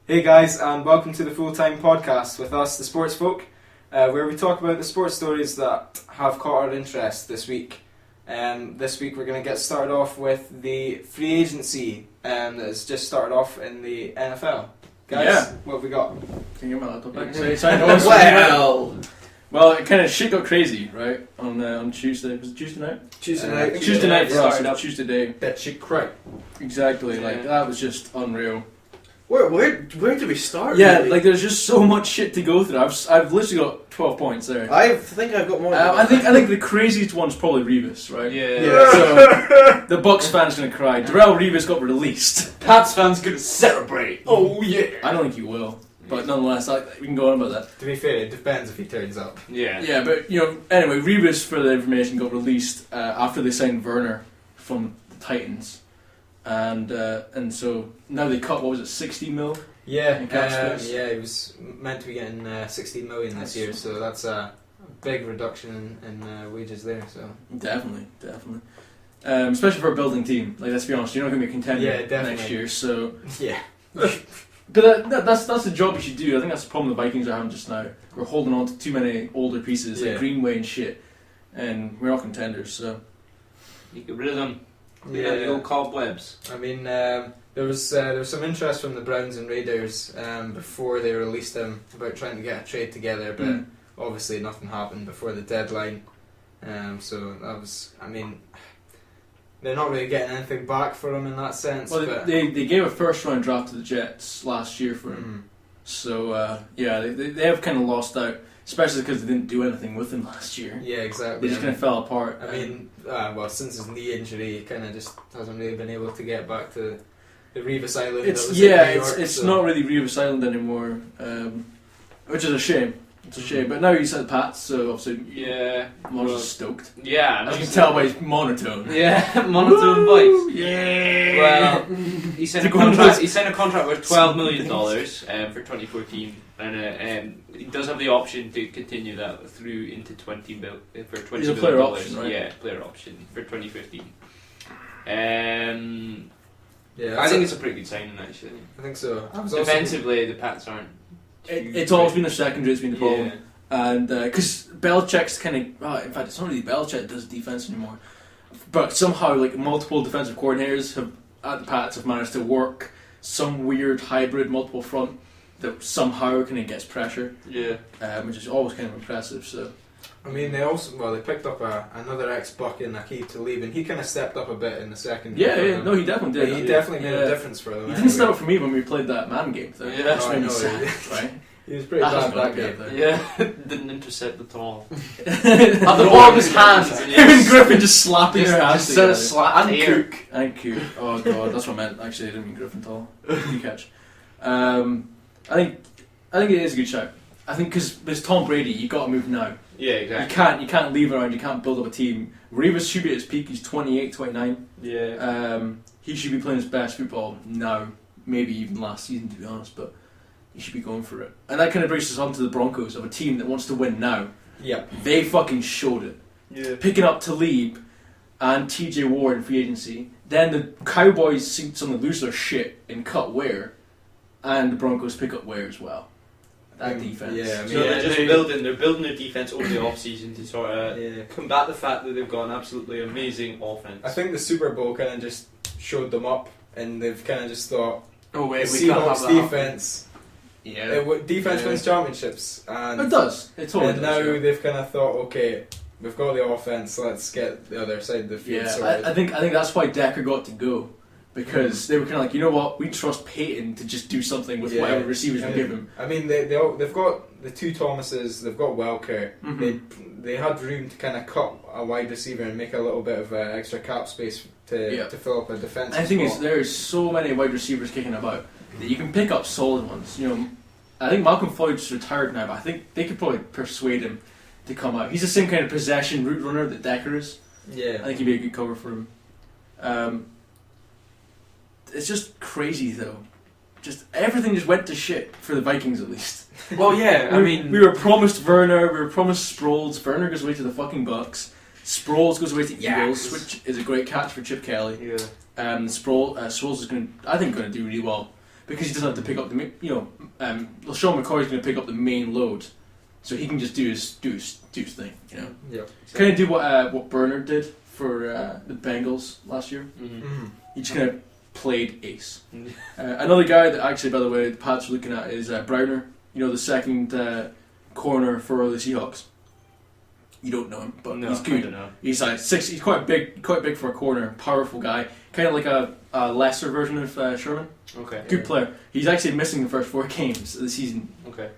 Hey guys, and welcome to the Full Time Podcast with us, the Sports Folk, where we talk about the sports stories that have caught our interest this week. This week we're going to get started off with the free agency that has just started off in the NFL. Guys, what have we got? Can you get my laptop back? Well, it kind of shit got crazy, right? On Tuesday. Was it Tuesday night? Tuesday night. Tuesday night for us. It was Tuesday day. That shit crack. Exactly. Yeah. Like that was just unreal. Where do we start? Yeah, really? like there's just so much shit to go through. I've literally got 12 points there. I think I've got more. I think the craziest one's probably Revis, right? Yeah. So the Bucks fans gonna cry. Darrelle Revis got released. Pats fans gonna celebrate. Oh yeah. I don't think he will, but nonetheless, we can go on about that. To be fair, it depends if he turns up. Yeah. Yeah, but anyway, Revis, for the information, got released after they signed Werner from the Titans, and so now they cut, what was it, 60 mil? Yeah, In cap space. yeah, he was meant to be getting 16 million this year, so that's a big reduction in wages there. So Definitely. Especially for a building team. Like, let's be honest, you're not going to be a contender Yeah, definitely. next year. So, yeah, but that's the job you should do. I think that's the problem the Vikings are having just now. We're holding on to too many older pieces, Yeah. like Greenway and shit, and we're not contenders. So, You get rid of them. Yeah, the old cobwebs. I mean, there was some interest from the Browns and Raiders before they released him about trying to get a trade together, but obviously nothing happened before the deadline. So that was, I mean, they're not really getting anything back for him in that sense. well, but they gave a first round draft to the Jets last year for him. So yeah, they have kind of lost out, especially because they didn't do anything with him last year. Yeah, exactly. They just kind of fell apart. I mean, well, since his knee injury, he kind of just hasn't really been able to get back to the Revis Island. that was in New York, it's so. not really Revis Island anymore, which is a shame. It's a shame, but now he's at Pats, so obviously Yeah. Mon's just stoked. Yeah. As you can tell by his monotone. Yeah, monotone voice. Yeah. Well, he signed a contract. He signed a contract worth $12 million for 2014, and he does have the option to continue that through into for $20 He's a million. player option, right? Yeah, player option for 2015. Yeah, I think it's a pretty good signing, actually. I think so. I was also- Defensively, the Pats aren't. It's always been the secondary that's been the problem. Yeah. And because Belichick's kind of, in fact, it's not really Belichick that does defense anymore. But somehow, like, multiple defensive coordinators at the Pats have managed to work some weird hybrid multiple front that somehow kind of gets pressure, Yeah. which is always kind of impressive. So I mean, they picked up another ex-Buck in Aqib Talib, and he kind of stepped up a bit in the second. yeah, no, he definitely did. He definitely made a difference for them. He didn't step up for me when we played that man game, though. Yeah. That's No, I made me know, sad, yeah. right? He was pretty That bad has that been game. good, Yeah. Didn't intercept at all. Had Had the ball in his hands. And Him and Griffin just slapping their hands Just sort together. of slap And here. Cook. And Cook. Oh god, that's what I meant. Actually, I didn't mean Griffin at all. Good catch. I think it is a good shout. I think because there's Tom Brady, you got to move now. Yeah, exactly. You can't leave around. You can't build up a team. Revis should be at his peak. He's 28, 29. Yeah. He should be playing his best football now. Maybe even last season, to be honest. But he should be going for it. And that kind of brings us on to the Broncos, of a team that wants to win now. Yep. They fucking showed it. Yeah. Picking up Talib and TJ Ward in free agency. Then the Cowboys seem to suddenly lose their shit and cut Ware, and the Broncos pick up Ware as well. That defense. Yeah, I mean, So they're building their defense over the off season to sort of yeah. combat the fact that they've got an absolutely amazing offense. I think the Super Bowl kind of just showed them up, and they've kind of just thought, Oh wait, the we can't have Seahawks that. defense. Yeah. Defense Yeah. wins championships, and It does. It totally and does. now yeah. they've kind of thought, okay, we've got the offense, let's get the other side of the field Yeah, sorted. I think that's why Decker got to go, because they were kind of like, you know what, we trust Peyton to just do something with Yeah. whatever receivers we And give him. I mean, they've got the two Thomases, they've got Welker. Mhm. They had room to kind of cut a wide receiver and make a little bit of extra cap space to fill up a defense. And the thing is, there's so many wide receivers kicking about that you can pick up solid ones. You know, I think Malcolm Floyd's retired now, but I think they could probably persuade him to come out. He's the same kind of possession route runner that Decker is. yeah, I think he'd be a good cover for him. It's just crazy though. Just everything just went to shit for the Vikings at least. Well, yeah. I mean, we were promised Werner, we were promised Sproles. Werner goes away to the fucking Bucks. Sproles goes away to Eagles, which is a great catch for Chip Kelly. yeah. Sproles is going to do really well. because he doesn't have to pick up Sean McCoy's going to pick up the main load, so he can just do his thing. You know, Yeah. kind of do what Bernard did for the Bengals last year. Mm-hmm. He just kind of played ace. Another guy that actually, by the way, the Pats are looking at is Browner. You know, the second corner for the Seahawks. You don't know him, but No, he's I good. don't know. He's like 6. He's quite big for a corner. Powerful guy, kind of like a lesser version of Sherman. Okay. Good player. He's actually missing the first 4 games of the season, Okay.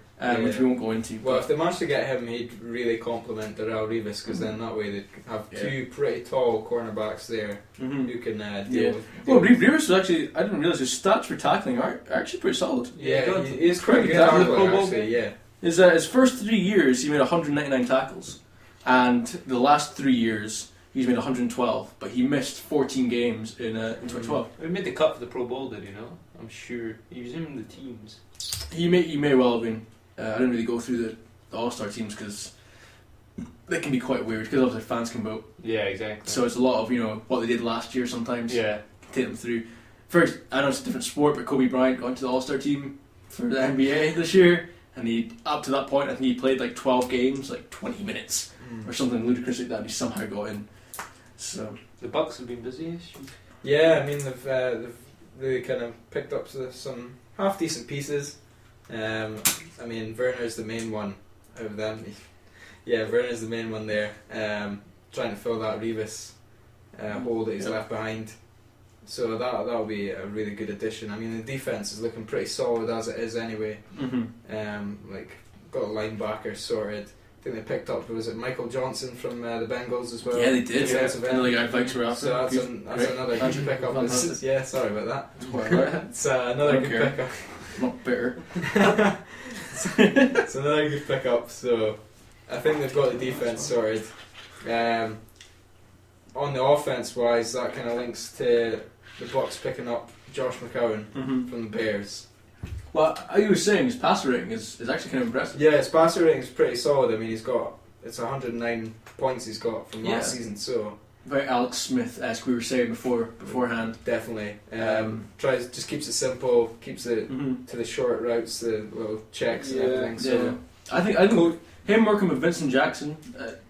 which we won't go into. Well, but- if they managed to get him, he'd really complement Darrell Revis, because then that way they'd have 2 pretty tall cornerbacks there Mhm. who can Yeah. deal with. Well, Revis was actually, I didn't realise his stats for tackling are actually pretty solid. Yeah, he is quite Pretty good good tackler, tackler, Pro Bowl actually. Yeah. His first 3 years, he made 199 tackles, and the last 3 years, he's made 112. But he missed 14 games in 2012. We made the cut for the Pro Bowl, did you know? I'm sure he was in the teams. He may well have been. I didn't really go through the All-Star teams because they can be quite weird. Because obviously fans can vote, Yeah, exactly. so it's a lot of what they did last year. Sometimes yeah. take them through. First, I know it's a different sport, but Kobe Bryant got into the All-Star team for the NBA this year, and he up to that point, I think he played like 12 games, like 20 minutes or something ludicrous like that. And he somehow got in. So The Bucks have been busy. Yeah, I mean they've really kind of picked up some half decent pieces. I mean Werner's the main one out of them. Yeah, Werner's the main one there. Trying to fill that Revis hole that he's left behind. So that'll be a really good addition. I mean the defense is looking pretty solid as it is anyway. Like got a linebacker sorted. I think they picked up, was it Michael Johnson from the Bengals as well? yeah, they did. Defensive end. Another guy Vikes were after. So that's, Good. that's Great. another good Andrew, pickup. fantastic. Yeah, sorry about that. It's quite alright. It's another Don't good care. pickup. Not bitter. It's another good pickup. So I think they've got the defense sorted. On the offense wise, that kind of links to the Bucks picking up Josh McCown from the Bears. Well, I was saying his passer rating is actually kind of impressive. Yeah, his passer rating is pretty solid. I mean, it's 109 points he's got from last season. So Very Alex Smith-esque, we were saying beforehand. definitely just keeps it simple, keeps it Mm-hmm. to the short routes, the little checks and Yeah, everything. So I think him working with Vincent Jackson,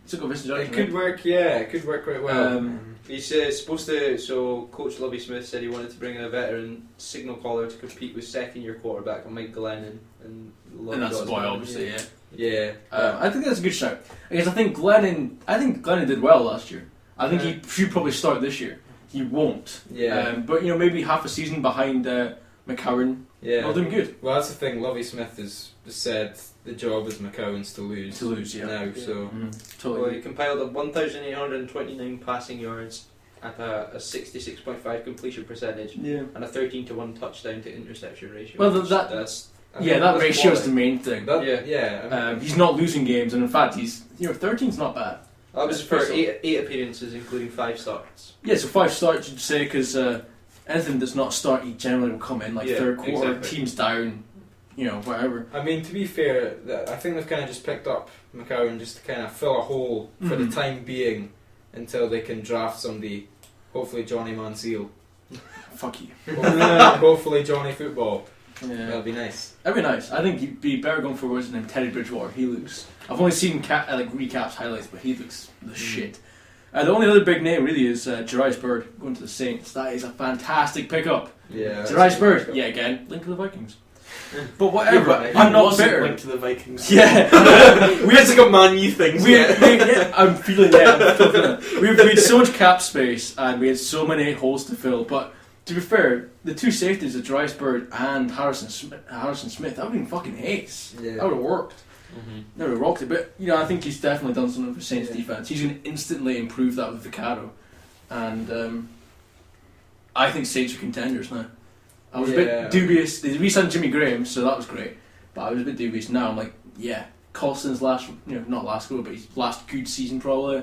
took up Vincent it Jackson. could work. Yeah, it could work quite well. He's supposed to. So Coach Lovie Smith said he wanted to bring in a veteran signal caller to compete with second-year quarterback Mike Glennon, and Lovie and that's got his why, man. obviously, yeah. Yeah, I think that's a good shout. Because I think Glennon did well last year. I think he should probably start this year. He won't. yeah, But maybe half a season behind McCowan. yeah. Well, doing good. Well, that's the thing. Lovie Smith has said the job is McCowan's to lose. To lose, yeah. Now, so Totally. Well, he compiled 1,829 passing yards at a 66.5 completion percentage Yeah. and a 13-to-1 touchdown to interception ratio. Well, which that- that's I Yeah, think that that's ratio is quality. the main thing. That, I mean, He's not losing games, and in fact, he's 13's not bad. that was That's for pretty eight appearances, including 5 starts. Yeah, so 5 starts, you'd say, because anything that's not start, he generally will come in like Yeah, third quarter, exactly. team's down, whatever. I mean, to be fair, I think they've kind of just picked up McCowan just to kind of fill a hole for the Mhm. time being until they can draft somebody. Hopefully, Johnny Manziel. Fuck you. Hopefully, Johnny Football. Yeah. That'll be nice. That'd be nice. I think he'd be better going for what's his name, Teddy Bridgewater. He looks. I've only seen recaps, highlights, but he looks the shit. The only other big name really is Jarius Byrd going to the Saints. That is a fantastic pickup. Yeah. Jarius Byrd, yeah, again, linked to the Vikings. But whatever, Yeah, but I'm he not wasn't bitter. linked to the Vikings. Yeah, we had to go Man U things. I'm feeling that. We had so much cap space and we had so many holes to fill. But to be fair, the 2 safeties of Jarius Byrd and Harrison Smith, that would have been fucking ace. Yeah. That would have worked. That would have rocked it. But I think he's definitely done something for Saints defense. He's going to instantly improve that with Vaccaro, and I think Saints are contenders now. I was a bit dubious. They re-signed Jimmy Graham, so that was great. But I was a bit dubious. Now I'm like, yeah, Colston's last, not last goal, but his last good season probably.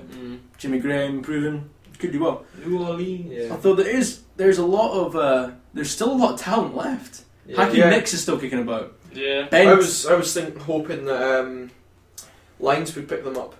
Jimmy Graham improving, could do well. New Orleans. Yeah. Although there's a lot of there's still a lot of talent left. Yeah. Hakeem Yeah. Nicks is still kicking about. Yeah. Ben, I was hoping that Lions would pick them up.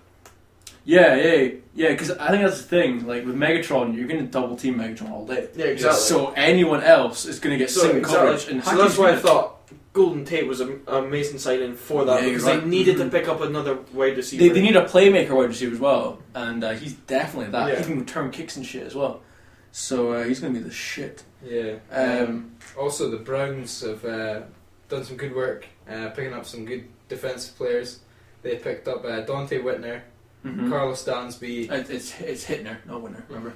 Yeah. Because I think that's the thing. Like with Megatron, you're going to double team Megatron all day. Yeah, exactly. So anyone else is going to get single coverage. And So that's why I thought Golden Tate was an amazing signing for that, Yeah, because you're they right. needed to Mhm. pick up another wide receiver. They need a playmaker wide receiver as well, and he's definitely that. Yeah. He can return kicks and shit as well. So he's going to be the shit. Yeah. Also, the Browns have done some good work picking up some good defensive players. They picked up Dante Whitner, Mhm. Carlos Dansby. It's Hittner, not Winner. Remember?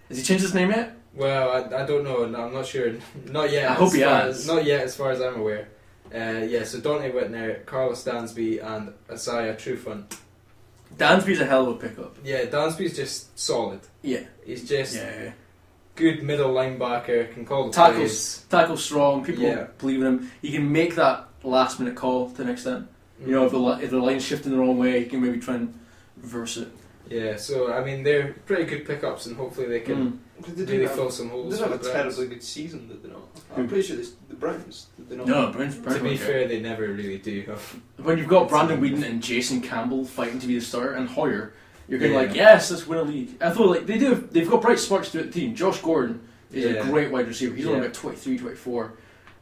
Has he changed his name yet? Well, I don't know. No, I'm not sure. Not yet. I hope as he far has. as- not yet, as far as I'm aware. So Dante Whitner, Carlos Dansby, and Isaiah Trufant. Dansby's a hell of a pickup. Yeah, Dansby's just solid. Yeah. He's just Yeah. good middle linebacker. Can call the Tackles. plays. Tackle strong. People Yeah. believe in him. He can make that last minute call to an extent. You know, if the line's shifting the wrong way, he can maybe try and reverse it. Yeah. So I mean, they're pretty good pickups, and hopefully they can But they really didn't have, fill some they holes. didn't for have the a Browns. terribly good season, did they not? Who? I'm pretty sure the Browns, did they not? No, Browns. To be fair, they never really do. When you've got Brandon Whedon and Jason Campbell fighting to be the starter and Hoyer, you're going Yeah. like, yes, let's win a league. I thought like they've got bright sparks throughout the team. Josh Gordon is Yeah. a great wide receiver. He's only Yeah. about 23, 24.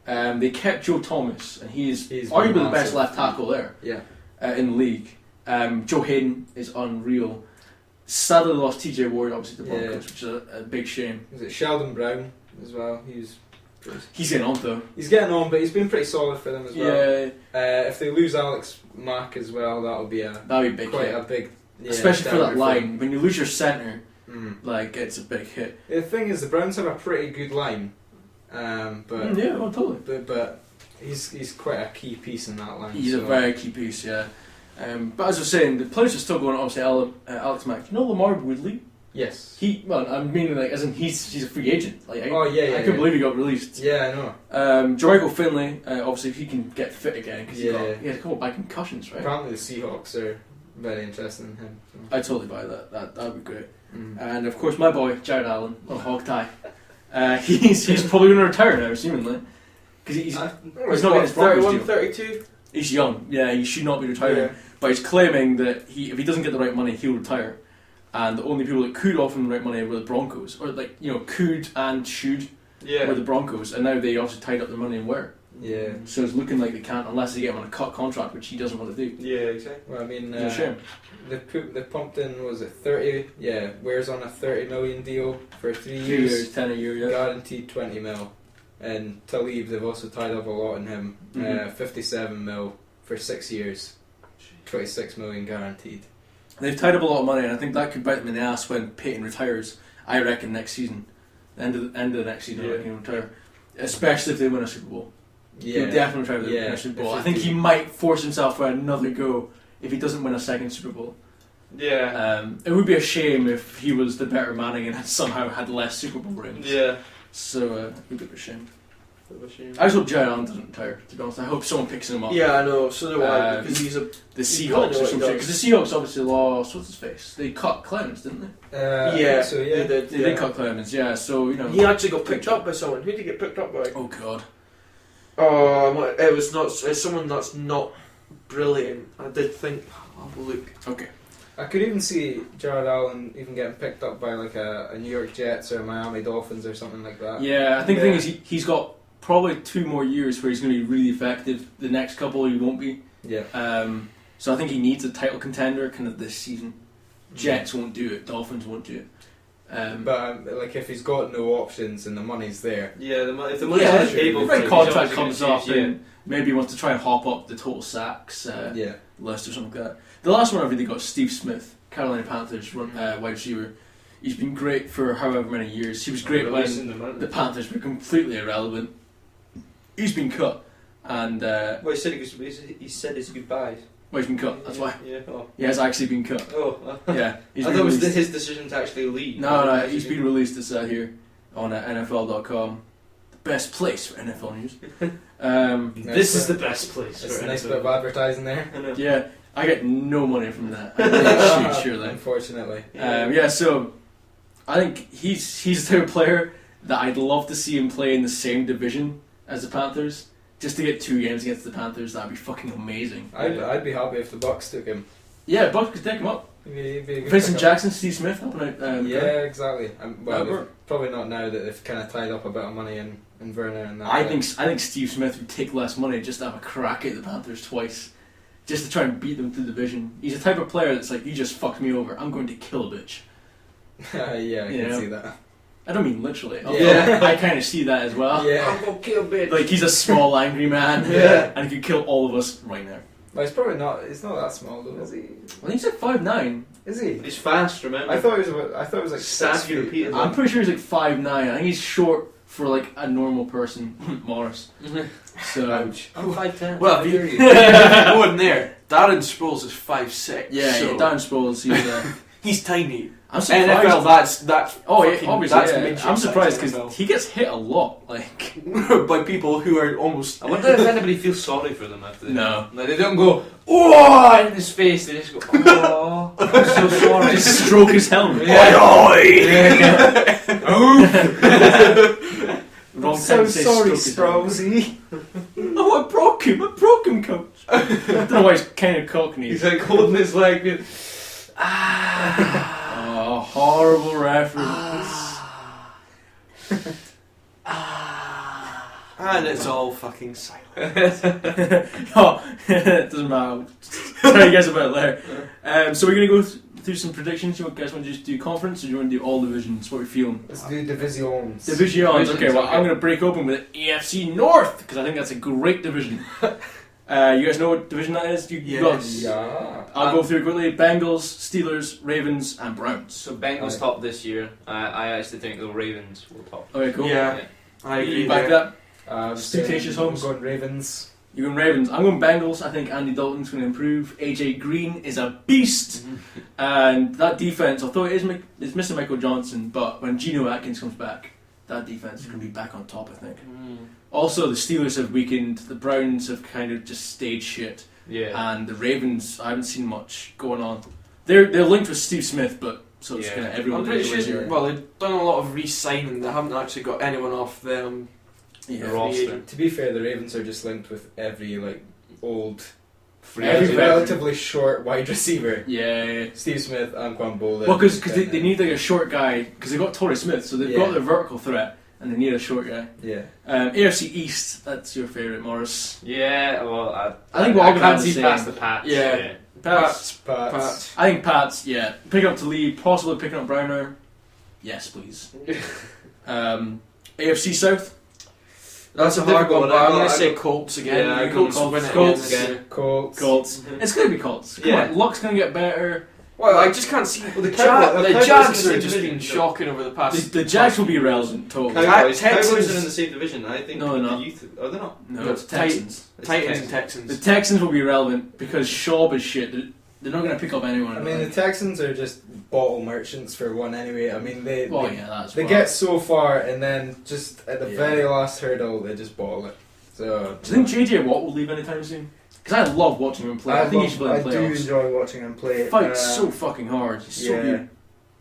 They kept Joe Thomas, and he's He's arguably the best massive. left tackle there Yeah. in the league. Joe Hayden is unreal. Sadly lost TJ Ward, obviously, to the Yeah. Broncos, which is a big shame. Is it Sheldon Brown as well? He's getting on though. He's getting on, but he's been pretty solid for them as well. Yeah, If they lose Alex Mack as well, that'll be that'd be a big quite hit. a big. Yeah, Especially for downer that line. When you lose your centre, Mm. like, it's a big hit. The thing is, the Browns have a pretty good line, but Yeah, well, totally. but he's quite a key piece in that line. He's a so- very key piece, yeah. But as I was saying, the players are still going. Obviously, Alex Mack. You know Lamar Woodley? Yes. I mean, like, as in he's a free agent. Like, Oh yeah. I couldn't believe he got released. Yeah, I know. Jericho Finley, obviously, if he can get fit again, because Yeah. he had a couple of bad concussions, right? Apparently, the Seahawks are very interested in him. So. I totally buy that. That would be great. Mm. And of course, my boy Jared Allen, on Hog Tie. He's probably going to retire now, assumingly, because he's not getting his Broncos 31, deal. 32. He's young. Yeah, he should not be retiring. Yeah. But he's claiming that if he doesn't get the right money, he'll retire. And the only people that could offer him the right money were the Broncos, or could and should were the Broncos, and now they obviously tied up their money and where. Yeah. So it's looking like they can't unless they get him on a cut contract, which he doesn't want to do. Yeah, exactly. Well, I mean, It's a shame. they pumped in, was it 30? Yeah, Ware's on a $30 million deal for 3 3 years, years, 10 a year, yeah. guaranteed 20 mil. And Talib, they've also tied up a lot in him, Mhm. 57 mil for 6 years, 26 million guaranteed. They've tied up a lot of money, and I think that could bite them in the ass when Peyton retires. I reckon next season, end of the next season, I reckon he'll retire, especially if they win a Super Bowl. Yeah, He'll definitely retire if they win a Super Bowl. I think he might force himself for another go if he doesn't win a second Super Bowl. Yeah. It would be a shame if he was the better Manning and had somehow had less Super Bowl rings. Yeah. So it would be a shame. Bit of a shame. I just hope Jared Allen doesn't retire. To be honest, I hope someone picks him up. Yeah, I know. So do I, because he's a. The You probably Seahawks know or what some he shit. does. Because the Seahawks obviously lost. What's his face? They cut Clemens, didn't they? I Yeah, think so yeah. they did. They did cut Clemens. Yeah. So He actually got picked up by someone. Who did he get picked up by? Oh god. Oh, it was not. It's someone that's not brilliant. I did think. I'll have a look. Okay. I could even see Jared Allen even getting picked up by like a New York Jets or Miami Dolphins or something like that. Yeah, I think the thing is he's got probably 2 more years where he's going to be really effective. The next couple he won't be. Yeah. So I think he needs a title contender kind of this season. Jets won't do it. Dolphins won't do it. But like if he's got no options and the money's there, Yeah, if the money's yeah, on the table, if for a him, he's contract obviously comes gonna up choose, yeah. and maybe he wants to try and hop up the total sacks yeah. list or something like that. The last one I really got is Steve Smith, Carolina Panthers wide receiver. He's been great for however many years. He was great Releasing when the money. the Panthers were completely irrelevant. He's been cut, and Well, he said he said his goodbyes. he's been cut. That's why Yeah. Oh. he has actually been cut. Oh. Yeah, he's I been thought it was released. his decision to actually leave. No, he's been released. It's here on NFL.com. The best place for NFL news. This is the best place. It's for a nice NFL. bit of advertising there. I know. Yeah, I get no money from that. Surely. Unfortunately. So I think he's the type of player that I'd love to see him play in the same division as the Panthers. Just to get 2 games against the Panthers, that'd be fucking amazing. I'd be happy if the Bucks took him. Yeah, Bucks could take him up. He'd be a good Vincent pickup. Jackson, Steve Smith helping out. Yeah, exactly. Well, Werner. they've probably not now that they've kind of tied up a bit of money in Werner and that. I think Steve Smith would take less money just to have a crack at the Panthers twice, just to try and beat them through the division. He's the type of player that's like, you just fucked me over, I'm going to kill a bitch. yeah, I You can know? see that. I don't mean literally. although Yeah. I kind of see that as well. Yeah. I'm gonna kill bitch. Like he's a small, angry man, Yeah. and he could kill all of us right now. Well, he's probably not. He's not that small, though, is he? I think he's like 5'9". Is he? He's fast, remember? I thought he was like 6 Staff feet. repeatedly. I'm pretty sure he's like 5'9". I think he's short for like a normal person, Morris. So Ouch. I'm 5'10". Well, I if hear you you. go in there, Darren Sproles is 5'6". yeah, so Darren Sproles. he's tiny. I'm surprised. NFL, that's Oh yeah, fucking- obviously. that's Yeah. midget I'm surprised size because he gets hit a lot. Like NFL. by people who are almost. I wonder if anybody feels sorry for them after. No. Like, they don't go, oh, in his face. They just go, oh, I'm so sorry. just stroke his helmet. Wrong So time to say sorry, stroke his helmet. Sprosy. Oh, I broke him, coach. I don't know why he's kind of cockney. He's like holding his leg. Being, Oh, horrible reference. And it's all fucking silent. Oh, it doesn't matter. Tell you guys about it later. So we're going to go through some predictions. You guys want to just do conference or do you want to do all divisions? What are we feeling? Let's do divisions. Divisions. Okay, well, okay. I'm going to break open with AFC North because I think that's a great division. You guys know what division that is? You Yes. Yeah. I'll go through quickly. Bengals, Steelers, Ravens, and Browns. So Bengals Right. top this year. I actually think the Ravens will top. Okay, cool. Yeah, I agree. You back there. that? Stupendous Stupendous Holmes. I'm going Ravens. You're going Ravens. I'm going Bengals. I think Andy Dalton's going to improve. AJ Green is a beast. And that defense, although it's missing Michael Johnson, but when Geno Atkins comes back, that defense is going to be back on top, I think. Also, the Steelers have weakened. The Browns have kind of just stayed shit. Yeah. And the Ravens, I haven't seen much going on. They're linked with Steve Smith, but so it's Yeah. kind of everyone. I'm pretty that goes sure. here. Well, they've done a lot of re-signing. They haven't actually got anyone off them. Yeah. The roster. To be fair, the Ravens are just linked with every like old, Every relatively short wide receiver. Yeah. Steve Smith, Anquan Bolden. Well, because they need like a short guy, because they've got Torrey Smith, so they've got Yeah. their vertical threat, and they need a short guy. Yeah. AFC East, that's your favourite, Morris. Yeah, well, I think we're all I gonna can't have the see same. past the Pats. Yeah. Pats. Pats. I think Pats, yeah. Picking up to Lee, possibly picking up Browner. Yes, please. AFC South. That's a a hard difficult one, one. but I'm I going got- to say Colts again. Yeah, The Colts Colts. win it Colts. again. Colts. Colts. It's going to be Colts. Come Yeah. on, Luck's going to get better. Well, I just can't see. Well, the the Cowboys- the Jags Cowboys are in the just division, been so- shocking over the past. The Jags will be irrelevant, totally. Cowboys. Texans- Cowboys are in the same division. I think. No, they're not. The youth, are they not? No, No, it's Texans. It's Titans and The Texans. Texans will be irrelevant because Schaub is shit. They're not going to pick up anyone. I mean, the Texans are just bottle merchants for one anyway. I mean, they that's they well. get so far and then just at the Yeah. very last hurdle they just bottle it. So Do you think JJ Watt will leave anytime soon? Because I love watching him play. I think he should play in do playoffs. enjoy watching him play. Fights so fucking hard. He's so yeah.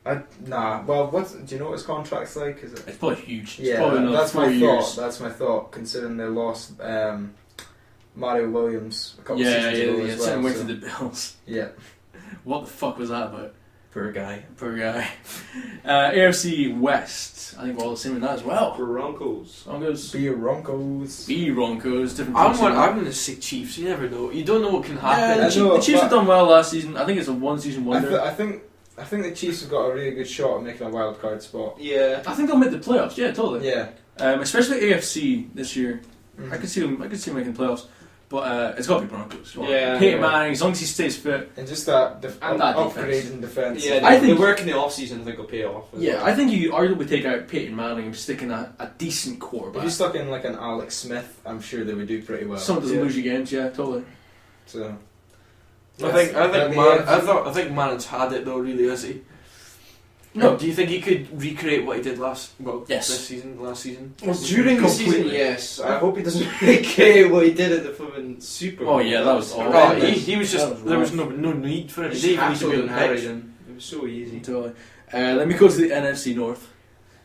good. Nah. Well, do you know what his contract's like? Is it? It's probably huge. It's Yeah, probably another that's 4 my years. thought. That's my thought. Considering they lost Mario Williams a couple Yeah, seasons yeah, ago yeah. as Sent him well. away So, to the Bills. yeah, What the fuck was that about? poor guy. Poor guy. AFC West. I think we're all the same in that as well. Broncos. Broncos. Be Broncos. B Broncos. Different I'm teams. going to say Chiefs. You never know. You don't know what can Yeah, happen. the, I know, the Chiefs but- have done well last season. I think it's a one-season wonder. I think the Chiefs have got a really good shot at making a wild card spot. Yeah. I think they'll make the playoffs. Yeah, totally. Yeah. Especially AFC this year. Mhm. I could see them making playoffs, but it's got to be Broncos. Well, Yeah. Peyton Yeah. Manning, as long as he stays fit. And just that, And that upgrade defense. in defence. Yeah, I the think- work in the off season I think will pay off. as Yeah, well. I think you arguably take out Peyton Manning and stick in a decent If quarterback. you stuck in like an Alex Smith, I'm sure they would do pretty well. Someone doesn't yeah. lose you games, yeah, totally. So. I think Yes, I think Manning's had it though. Really, has he? No. Do you think he could recreate what he did last Yes. last season? Well, during the season, Completely. yes. I hope he doesn't recreate what he did at the fucking Super Bowl. Oh, yeah, that was awful. Oh, horrendous. he was That just was there was rough. no need for it. He He didn't even need to hassled be on and the harried pitch. him. It was so easy. Totally. Let me go to the NFC North.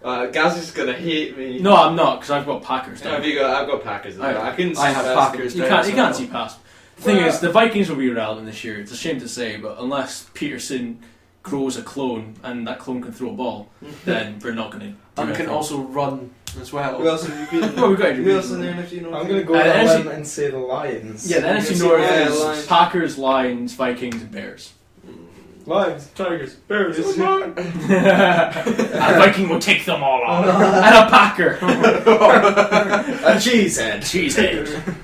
Gaz is gonna hate me. No, I'm not, because I've got Packers. I've got Packers. I- I couldn't. I see have past Packers. You down, can't so- see past. The thing is, the Vikings will be irrelevant this year. It's a shame to say, but unless Peterson grows a clone and that clone can throw a ball, then we're not going to. And can also run as well. Who else have you beaten? Well, we've got Who else in the NFC North? I'm going to go And out NFC and say the Lions. Yeah, the NFC Yeah, North yeah, is Lions. Packers, Lions, Vikings, and Bears. Lions, Tigers, Bears. A Viking will take them all on, and a Packer, A cheesehead. cheesehead.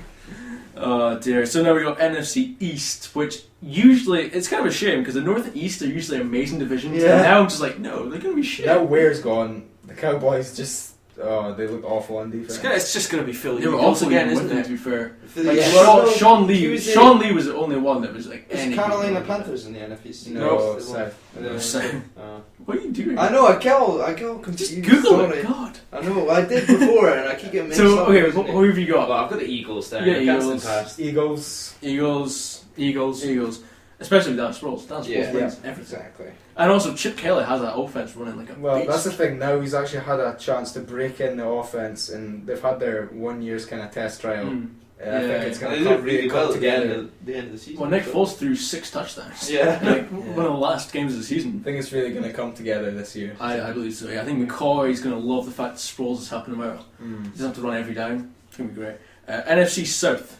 Oh dear. So now we got NFC East, which usually it's kind of a shame because the North and East are usually amazing divisions. Yeah. And now I'm just like, no, they're gonna be shit. Now Ware's gone. The Cowboys just. Oh, they look awful on defense. It's just going to be Philly They were Eagles also again, getting isn't with them, it? to be fair. Like, Yeah. Sean Lee. Tuesday- Sean Lee was the only one that was like. Is any Carolina good. Panthers in the NFC? No, They South. won. South. What are you doing? I know. I get confused. Just Google sorry. it. God. I know. I did before, and I keep getting mixed So up. okay, who have you got? Well, I've got the Eagles there. Yeah, I can't Eagles. stand past. Eagles. Especially with Dan Sproles. Dan Sproles Yeah. wins everything. Exactly. And also, Chip Kelly has that offense running like a Well, beast. that's the thing. Now he's actually had a chance to break in the offense, and they've had their 1 year's kind of test trial. Mm. I Yeah. think it's They going to did come really really well come at the end together. of the end of the season. Well, Nick Foles threw 6 touchdowns. Yeah. Like Yeah. one of the last games of the season. I think it's really going to come together this year. I believe so. Yeah. I think McCoy's going to love the fact that Sproles is helping him out. Mm. He doesn't have to run every down. It's going to be great. NFC South.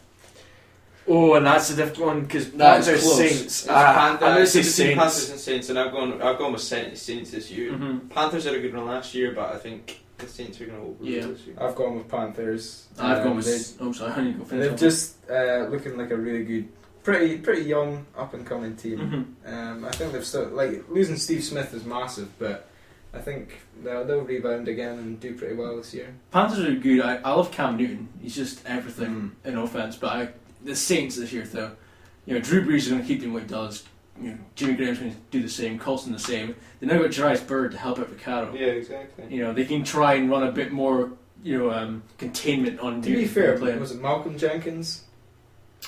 Oh, and that's a difficult one because That is Panthers close. Saints. It's I'm going to say between Panthers Saints. and Saints, and I've gone with Saints this year. Mm-hmm. Panthers had a good run last year, but I think the Saints are going to overrule Yeah. this year. I've gone with Panthers. I've gone with. They, Oh, sorry. I need to go finish. they've just looking like a really good, pretty young up and coming team. Mm-hmm. I think they've still like losing Steve Smith is massive, but I think they'll rebound again and do pretty well this year. Panthers are good. I love Cam Newton. He's just everything in offense. But the Saints this year, though, Drew Brees is going to keep doing what he does. Jimmy Graham's going to do the same. Colston the same. They now got Jarius Byrd to help out Vaccaro. Yeah, exactly. They can try and run a bit more, containment on. To be Newton fair, playing. was it Malcolm Jenkins?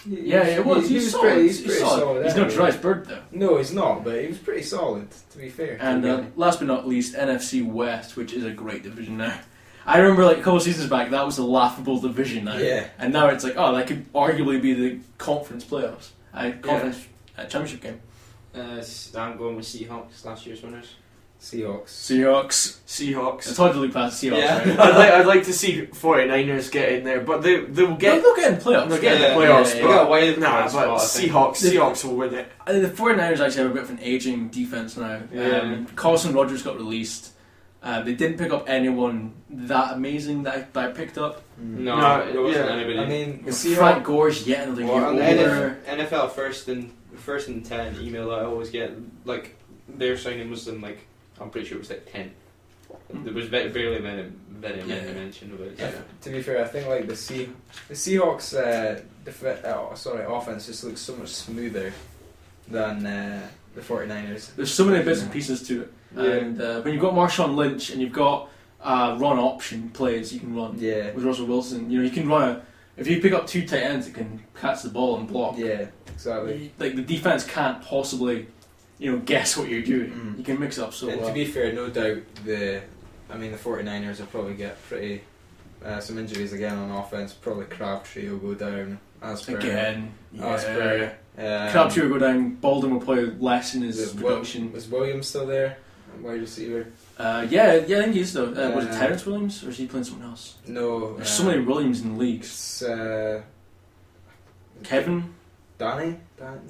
Yeah, it was. He He's was solid. pretty. He's He's pretty solid. solid. He's not anyway. Jarius Byrd though. No, he's not, but he was pretty solid. To be fair. And last but not least, NFC West, which is a great division now. I remember like a couple of seasons back, that was a laughable division now. Yeah. And now it's like, oh, that could arguably be the conference playoffs. Conference championship game. I'm going with Seahawks, last year's winners. Seahawks. Seahawks. It's Seahawks. hard to look past the Seahawks, Yeah. right? I'd like to see 49ers get in there, but they will get. They'll get in playoffs. They'll get in the Yeah, playoffs, They but got a wild nah, card but spot, I think. Seahawks will win it. The 49ers actually have a bit of an aging defense now. Yeah. Carson Rogers got released. They didn't pick up anyone that amazing that I picked up. No, No, there wasn't yeah. anybody. I mean, the Frank Seahawks. Gore's yet another year Well, on the older. NFL first and 10 email that I always get, like their signing was in like I'm pretty sure it was like 10. There was barely many mention of it. Yeah. To be fair, I think like the Seahawks offense just looks so much smoother than the 49ers. There's so many bits and pieces to it. Yeah. And when you've got Marshawn Lynch and you've got run option plays you can run Yeah. with Russell Wilson, you can run if you pick up 2 tight ends that can catch the ball and block. Yeah, exactly. Like the defense can't possibly, guess what you're doing. Mm. You can mix it up so And well. to be fair, no doubt the 49ers will probably get pretty some injuries again on offense. Probably Crabtree will go down as per Again, as per. Crabtree will go down. Baldwin will play less in his is production. Was Williams still there? Wide receiver? Yeah, I think he is though. Was it Uh, Terrence Williams or is he playing someone else? No. There's so many Williams in the league. It's Kevin? Danny? No.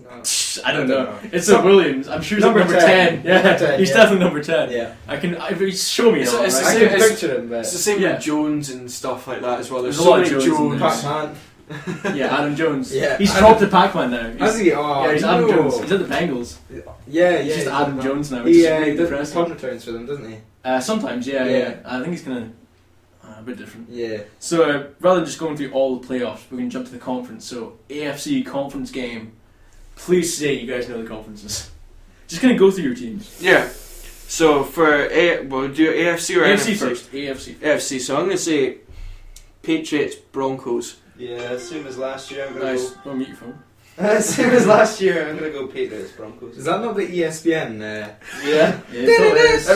I don't know. It's So- a Williams. I'm sure he's Number number 10. 10. Yeah, Number 10, he's yeah. definitely number 10. Yeah. I can. If you show me, It's- all, it's the right? I same- can picture him, It's but the same Yeah. with Jones and stuff like that as well. There's There's a so lot of many Jones in Jones. there. Pac-Man. Yeah, Adam Jones. Yeah. He's dropped the Pac-Man now. Has He's, he? Oh, yeah, he's no. Adam Jones. He's at the Bengals. Yeah, He's just he's Adam at- Jones now, which He is really does the depressing. punt returns for them, doesn't he? Sometimes, yeah. Yeah. I think he's gonna a bit different. Yeah. So rather than just going through all the playoffs, we're gonna jump to the conference. So AFC conference game. Please say you guys know the conferences. Just gonna go through your teams. Yeah. So for we'll do AFC or AFC NFC? first. AFC. AFC. So I'm gonna say Patriots, Broncos. Yeah, same as last year. I'm gonna Nice. Don't mute your phone. go. Same as last year. I'm gonna go Patriots, Broncos. Is that not the ESPN? Yeah. Yeah, it It was,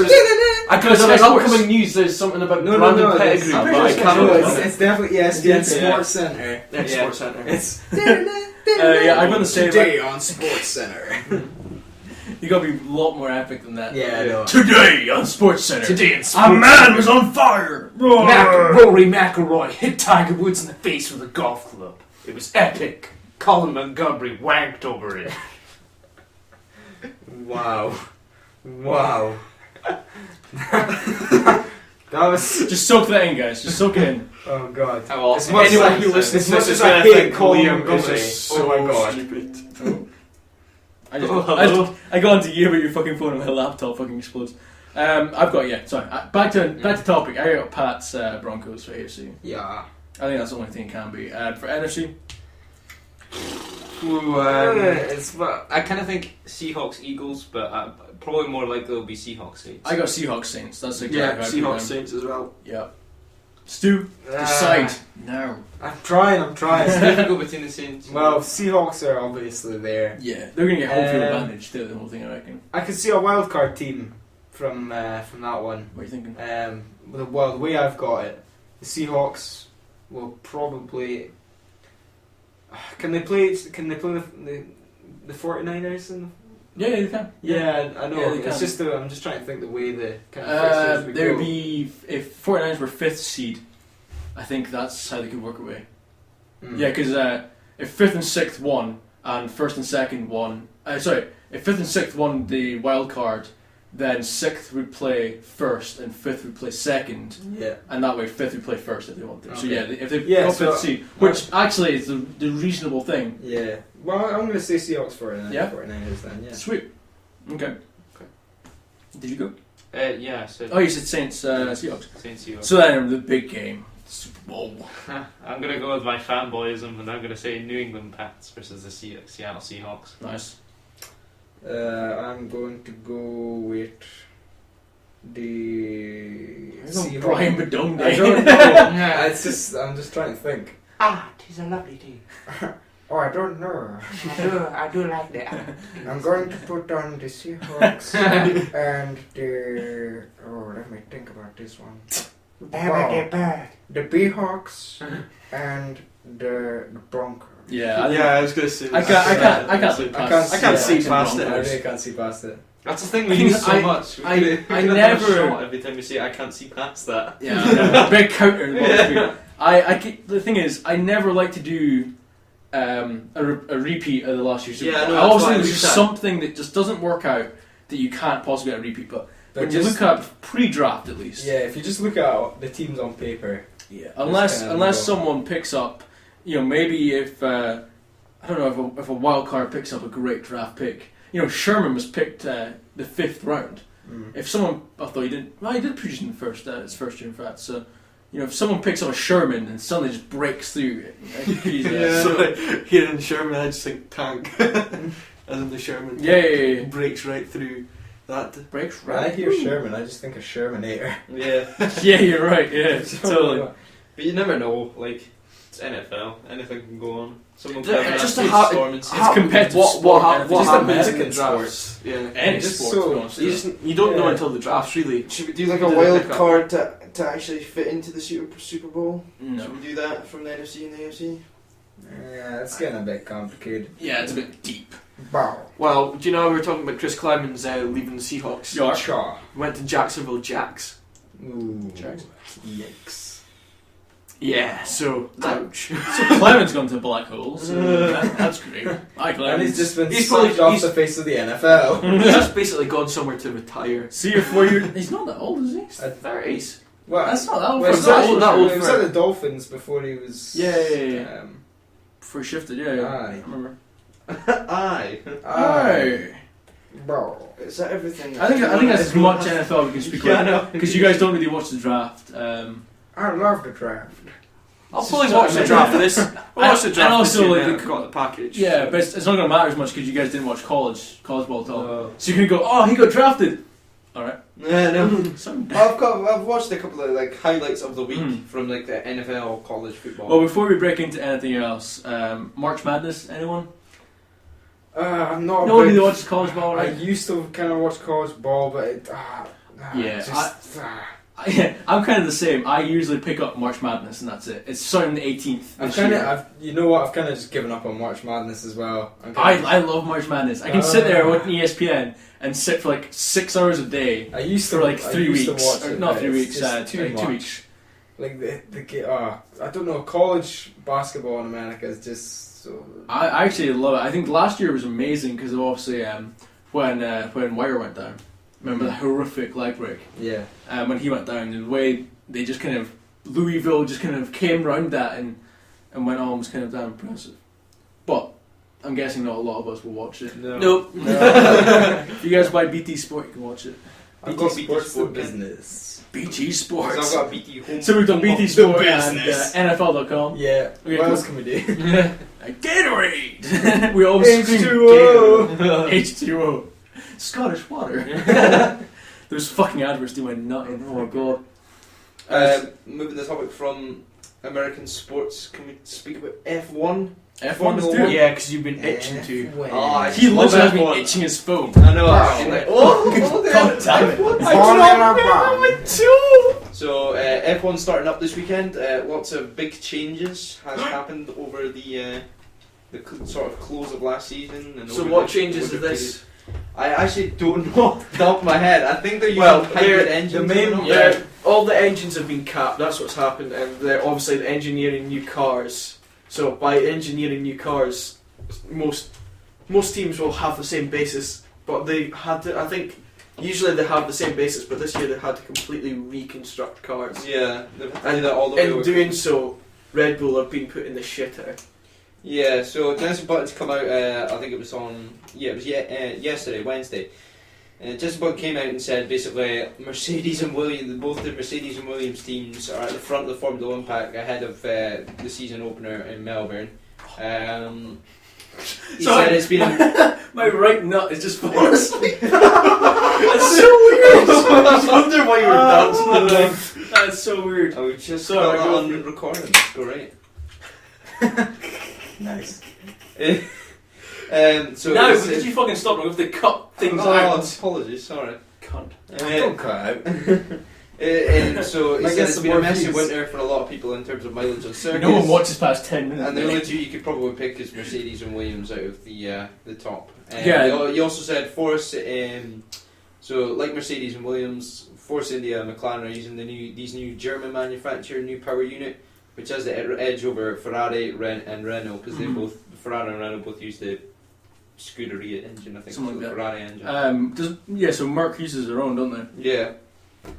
I could have Sky done Sports. upcoming news. There's something about No, Brandon no, Pettigrew, it's- but I can't no, remember. it's definitely ESPN Yeah. Sports Center. Next Yeah. Sports Centre. It's Yeah, I'm gonna say today on Sports Center. you gotta be a lot more epic than that. Yeah, I know. Today on Sports Center, Today in a sports. man was on fire. Rory McIlroy hit Tiger Woods in the face with a golf club. It was epic. Colin Montgomery wanked over it. Wow. Wow. That was. Just soak that in, guys. Just soak it in. Oh god. Oh, well, As much anyone as- who listens as to much this as is I going hate to think Colin Liam Montgomery, is so oh my God. stupid. I go on to you, but your fucking phone and my laptop fucking explodes. I've got back to topic. I got Pat's Broncos for AFC. Yeah. I think that's the only thing it can be. For NFC, Ooh, It's but I kind of think Seahawks Eagles, but probably more likely it'll be Seahawks Saints. I got Seahawks Saints. That's exactly Yeah, how I put Seahawks them. Saints as well. Yeah. Stu, decide now. I'm trying. It's difficult between the Saints. Well, Seahawks are obviously there. Yeah, they're gonna get home field Um, advantage to the whole thing. I reckon. I could see a wild card team from that one. What are you thinking? The way I've got it, the Seahawks will probably. Can they play the 49ers? Yeah, they can. Yeah, I know. Yeah, they It's can. just I'm just trying to think the way the kind of fixtures would There go. would be if 49ers were 5th seed. I think that's how they could work away. Mm. Yeah, because if 5th and 6th won and 1st and 2nd won, if 5th and 6th won the wild card, then 6th would play 1st and 5th would play 2nd, Yeah. and that way 5th would play 1st if they wanted. So Okay. yeah, if they Yeah, got 5th so- seed, which actually is the reasonable thing. Yeah. Well, I'm going to say Seahawks 49ers. Yeah? 49ers then. Yeah. Sweet. Okay. Did you go? Yeah, I said Oh, you said Saints, Seahawks. Saints Seahawks. So then the big game, Super Bowl. I'm gonna go with my fanboyism, and I'm gonna say New England Pats versus the Seattle Seahawks. Nice. I'm going to go with the Seahawks. Brian Badone I Day. don't know. I'm just trying to think. Ah, it is a lovely day. Oh, I don't know. I do like that. I'm going to put on the Seahawks and the. Oh, let me think about this one. Wow. The Seahawks and the Broncos. Yeah, I think- Yeah, I was going to say. I can't see past I can't see the past it. I Broncos. really can't see past it. That's the thing I we think use so I- much. I We never- shot every time we say I can't see past that. Yeah, big counter. In the box. The thing is, I never like to do a repeat of the last year's Super Yeah, Bowl. no, I always that's think what I there's understand. something that just doesn't work out that you can't possibly get a repeat. But when you just- look at pre-draft, at least, Yeah, if you just look at the teams on paper. yeah. Unless kind of someone picks up, maybe if I don't know if a wild card picks up a great draft pick. Sherman was picked the 5th round. If someone, although he did produce in the his first year in fact, so if someone picks up a Sherman and suddenly just breaks through it, he's, Yeah. So hearing Sherman, I just think tank, as in the Sherman. yeah. Breaks right through that. Breaks When I right. hear Sherman, I just think of Shermanator. Yeah, Yeah, you're right. Yeah, totally. but you never know. Like it's NFL, anything can go on. Someone Yeah, could have an just absolute how- storm and It's competitive What sport, hap- and what it's happens just in the American drafts? Yeah. Any Just sport, so- to be honest. You don't know Yeah. until the drafts, really. Should we do like a Did they wild pick up? card to actually fit into the Super Bowl? No. Should we do that from the NFC and the AFC? Yeah, it's getting a bit complicated. Yeah, it's a bit deep. Bow. Well, do you know we were talking about Chris Clemens leaving the Seahawks? Yeah. Chaw. Went to Jacksonville Jacks. Ooh. Jackson. Yikes. Yeah, so ouch. So Clement's gone to black holes. So that's great. Hi, And Clement. he's just been He's sucked probably- off he's- the face of the NFL. He's just basically gone somewhere to retire. See your 4 year. He's not that old, is he? I- 30s. Well, That's not that old. well, for it's a not Dolphin. old, that old he was for- at the Dolphins before he was. Yeah. Before he shifted, yeah. Aye. I remember. Aye. Aye. Bro. Is that everything? I think that's as much NFL we can speak Yeah, I about know. because you guys don't really watch the draft. I love the draft. I'll This probably is watch what I the mean. draft for this. I'll watch the And draft also, this year like, now. the- I've got the package. Yeah, but it's not going to matter as much because you guys didn't watch college ball at all. Oh. So you can go, oh, he got drafted. All right. Yeah, no. Some- I've watched a couple of like highlights of the week Mhm. from like the NFL college football. Well, before we break into anything else, March Madness, anyone? I'm not. No one really watches college ball, I right? used to kind of watch college ball, but Yeah, I'm kind of the same. I usually pick up March Madness and that's it. It's starting the 18th. I've this kind year. of, you know what? I've kind of just given up on March Madness as well. I love March Madness. I can sit there watching ESPN and sit for like 6 hours a day I used for to like 3 weeks. watch Or it, not but 3 it's weeks. just too like much. 2 weeks. Like I don't know. College basketball in America is just so. I actually love it. I think last year was amazing because of obviously when Wire went down. Remember the horrific leg break Yeah. when he went down. The way they just kind of Louisville just kind of came round that and went on was kind of damn impressive. But I'm guessing not a lot of us will watch it. No. Nope. If you guys buy BT Sport, you can watch it. I've BT got BT Sports the Sport business. BT Because Sports. I've got BT home. So we've done BT The Sport and business. NFL.com. Yeah. Okay, what cool. else can we do? Gatorade. We always scream H2O. Gatorade. H2O. Scottish water. Those fucking adverts do my nutting. Oh my god. Moving the topic from American sports, can we speak about F1? F1 let's do it. Yeah, because you've been itching to. Oh, I He love literally has been F1. itching his phone. I know. Wow. I'm like, oh, God damn it. So F1 starting up this weekend. Lots of big changes has happened over the sort of close of last season. And So over what the changes winter are this? period. I actually don't know off the top of my head. I think they're using Well, hybrid they're- engines. the main- at the moment. Yeah, all the engines have been capped. That's what's happened, and they're obviously engineering new cars. So by engineering new cars, most teams will have the same basis, but they had to. I think usually they have the same basis, but this year they had to completely reconstruct cars. Yeah, they've had to do that all the way. In over. doing so, Red Bull have been putting the shit out. Yeah, so Jenson Button's come out, I think it was on, yesterday, Wednesday. Jenson Button came out and said basically Mercedes and Williams, both the Mercedes and Williams teams are at the front of the Formula One pack ahead of the season opener in Melbourne. He Sorry. said it's been a, My right nut is just falling asleep. That's so weird. I wonder why you were dancing. That's so weird. I was just Sorry, got that go on for it. recording, that's great. Nice. So Now, it's- did you fucking stop? We have to cut things Oh, out. apologies, sorry. Cunt. Don't cut out. And so he I said guess it's some been a more messy views. winter for a lot of people in terms of mileage on circuits. No one watches past 10 minutes. And the only two you could probably pick is Mercedes and Williams out of the top. Yeah. He also said Force. So like Mercedes and Williams, Force India and McLaren are using these new German manufactured new power unit, which has the edge over Ferrari, and Renault because they both Ferrari and Renault both use the Scuderia engine. I think Something it's the like Ferrari engine. So Merc uses their own, don't they? Yeah.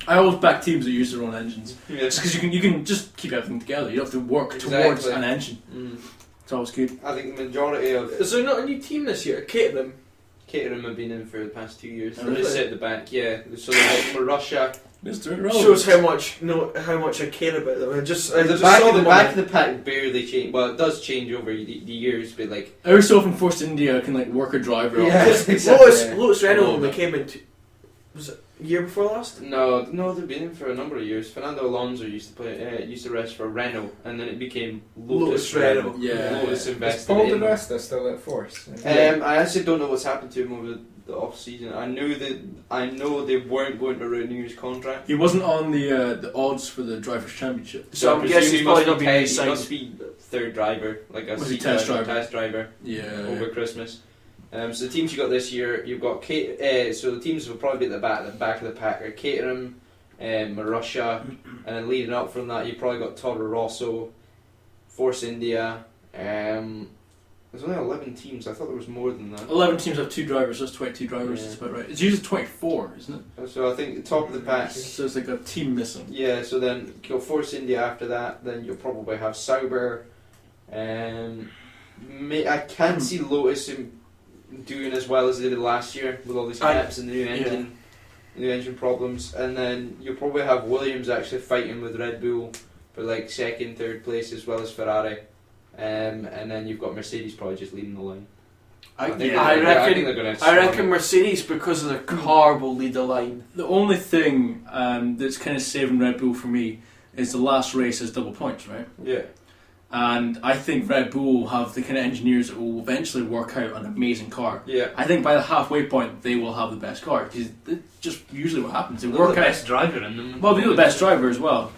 I always back teams that use their own engines. Yeah. Just because you can just keep everything together. You don't have to work Exactly. towards an engine. Mm. It's always good. I think the majority of Is there not a new team this year? Caterham. Caterham have been in for the past 2 years. Oh, They just really? sit at the back, yeah. So they're like Russia. Mr. Irrelevant. Shows how much I care about them. I The just back, saw of the them back on of the pack barely change. Well, it does change over the years, but like Every so often, Force India can like work a driver. Yeah. off. Lotus A Renault little when they bit. came into. Was it year before last? no, they've been in for a number of years. Fernando Alonso used to race for Renault, and then it became Lotus Lotus Renault. Yeah. Lotus Is invested Paul in. Di Resta still at Force? I actually don't know what's happened to him over the off season. I know they weren't going to renew his contract. He wasn't on the odds for the Drivers' Championship. So I'm I presume guessing he he's must probably be not been he signed. must be third driver, like a Was he seat test driver? Test driver. Yeah. Over Christmas. So the teams you got this year, you've got so the teams will probably be at the back of the pack are Caterham, Marussia, and then leading up from that you've probably got Toro Rosso, Force India. There's only 11 teams. I thought there was more than that. 11 teams have 2 drivers, so that's 22 drivers. Yeah. That's about right. It's usually 24, isn't it? So I think the top of the pack. So it's like a team missing. Yeah. So then you'll Force India after that. Then you'll probably have Sauber. I can't see Lotus doing as well as they did last year with all these caps and the new engine problems. And then you'll probably have Williams actually fighting with Red Bull for like second, third place as well as Ferrari. And then you've got Mercedes probably just leading the line. I think they're gonna I reckon storm it. Mercedes, because of their car, will lead the line. The only thing that's kind of saving Red Bull for me is the last race is double points, right? Yeah. And I think Red Bull will have the kind of engineers that will eventually work out an amazing car. Yeah. I think by the halfway point they will have the best car, because it's just usually what happens. They They're work the out. best driver in them. Well, they're the best driver as well.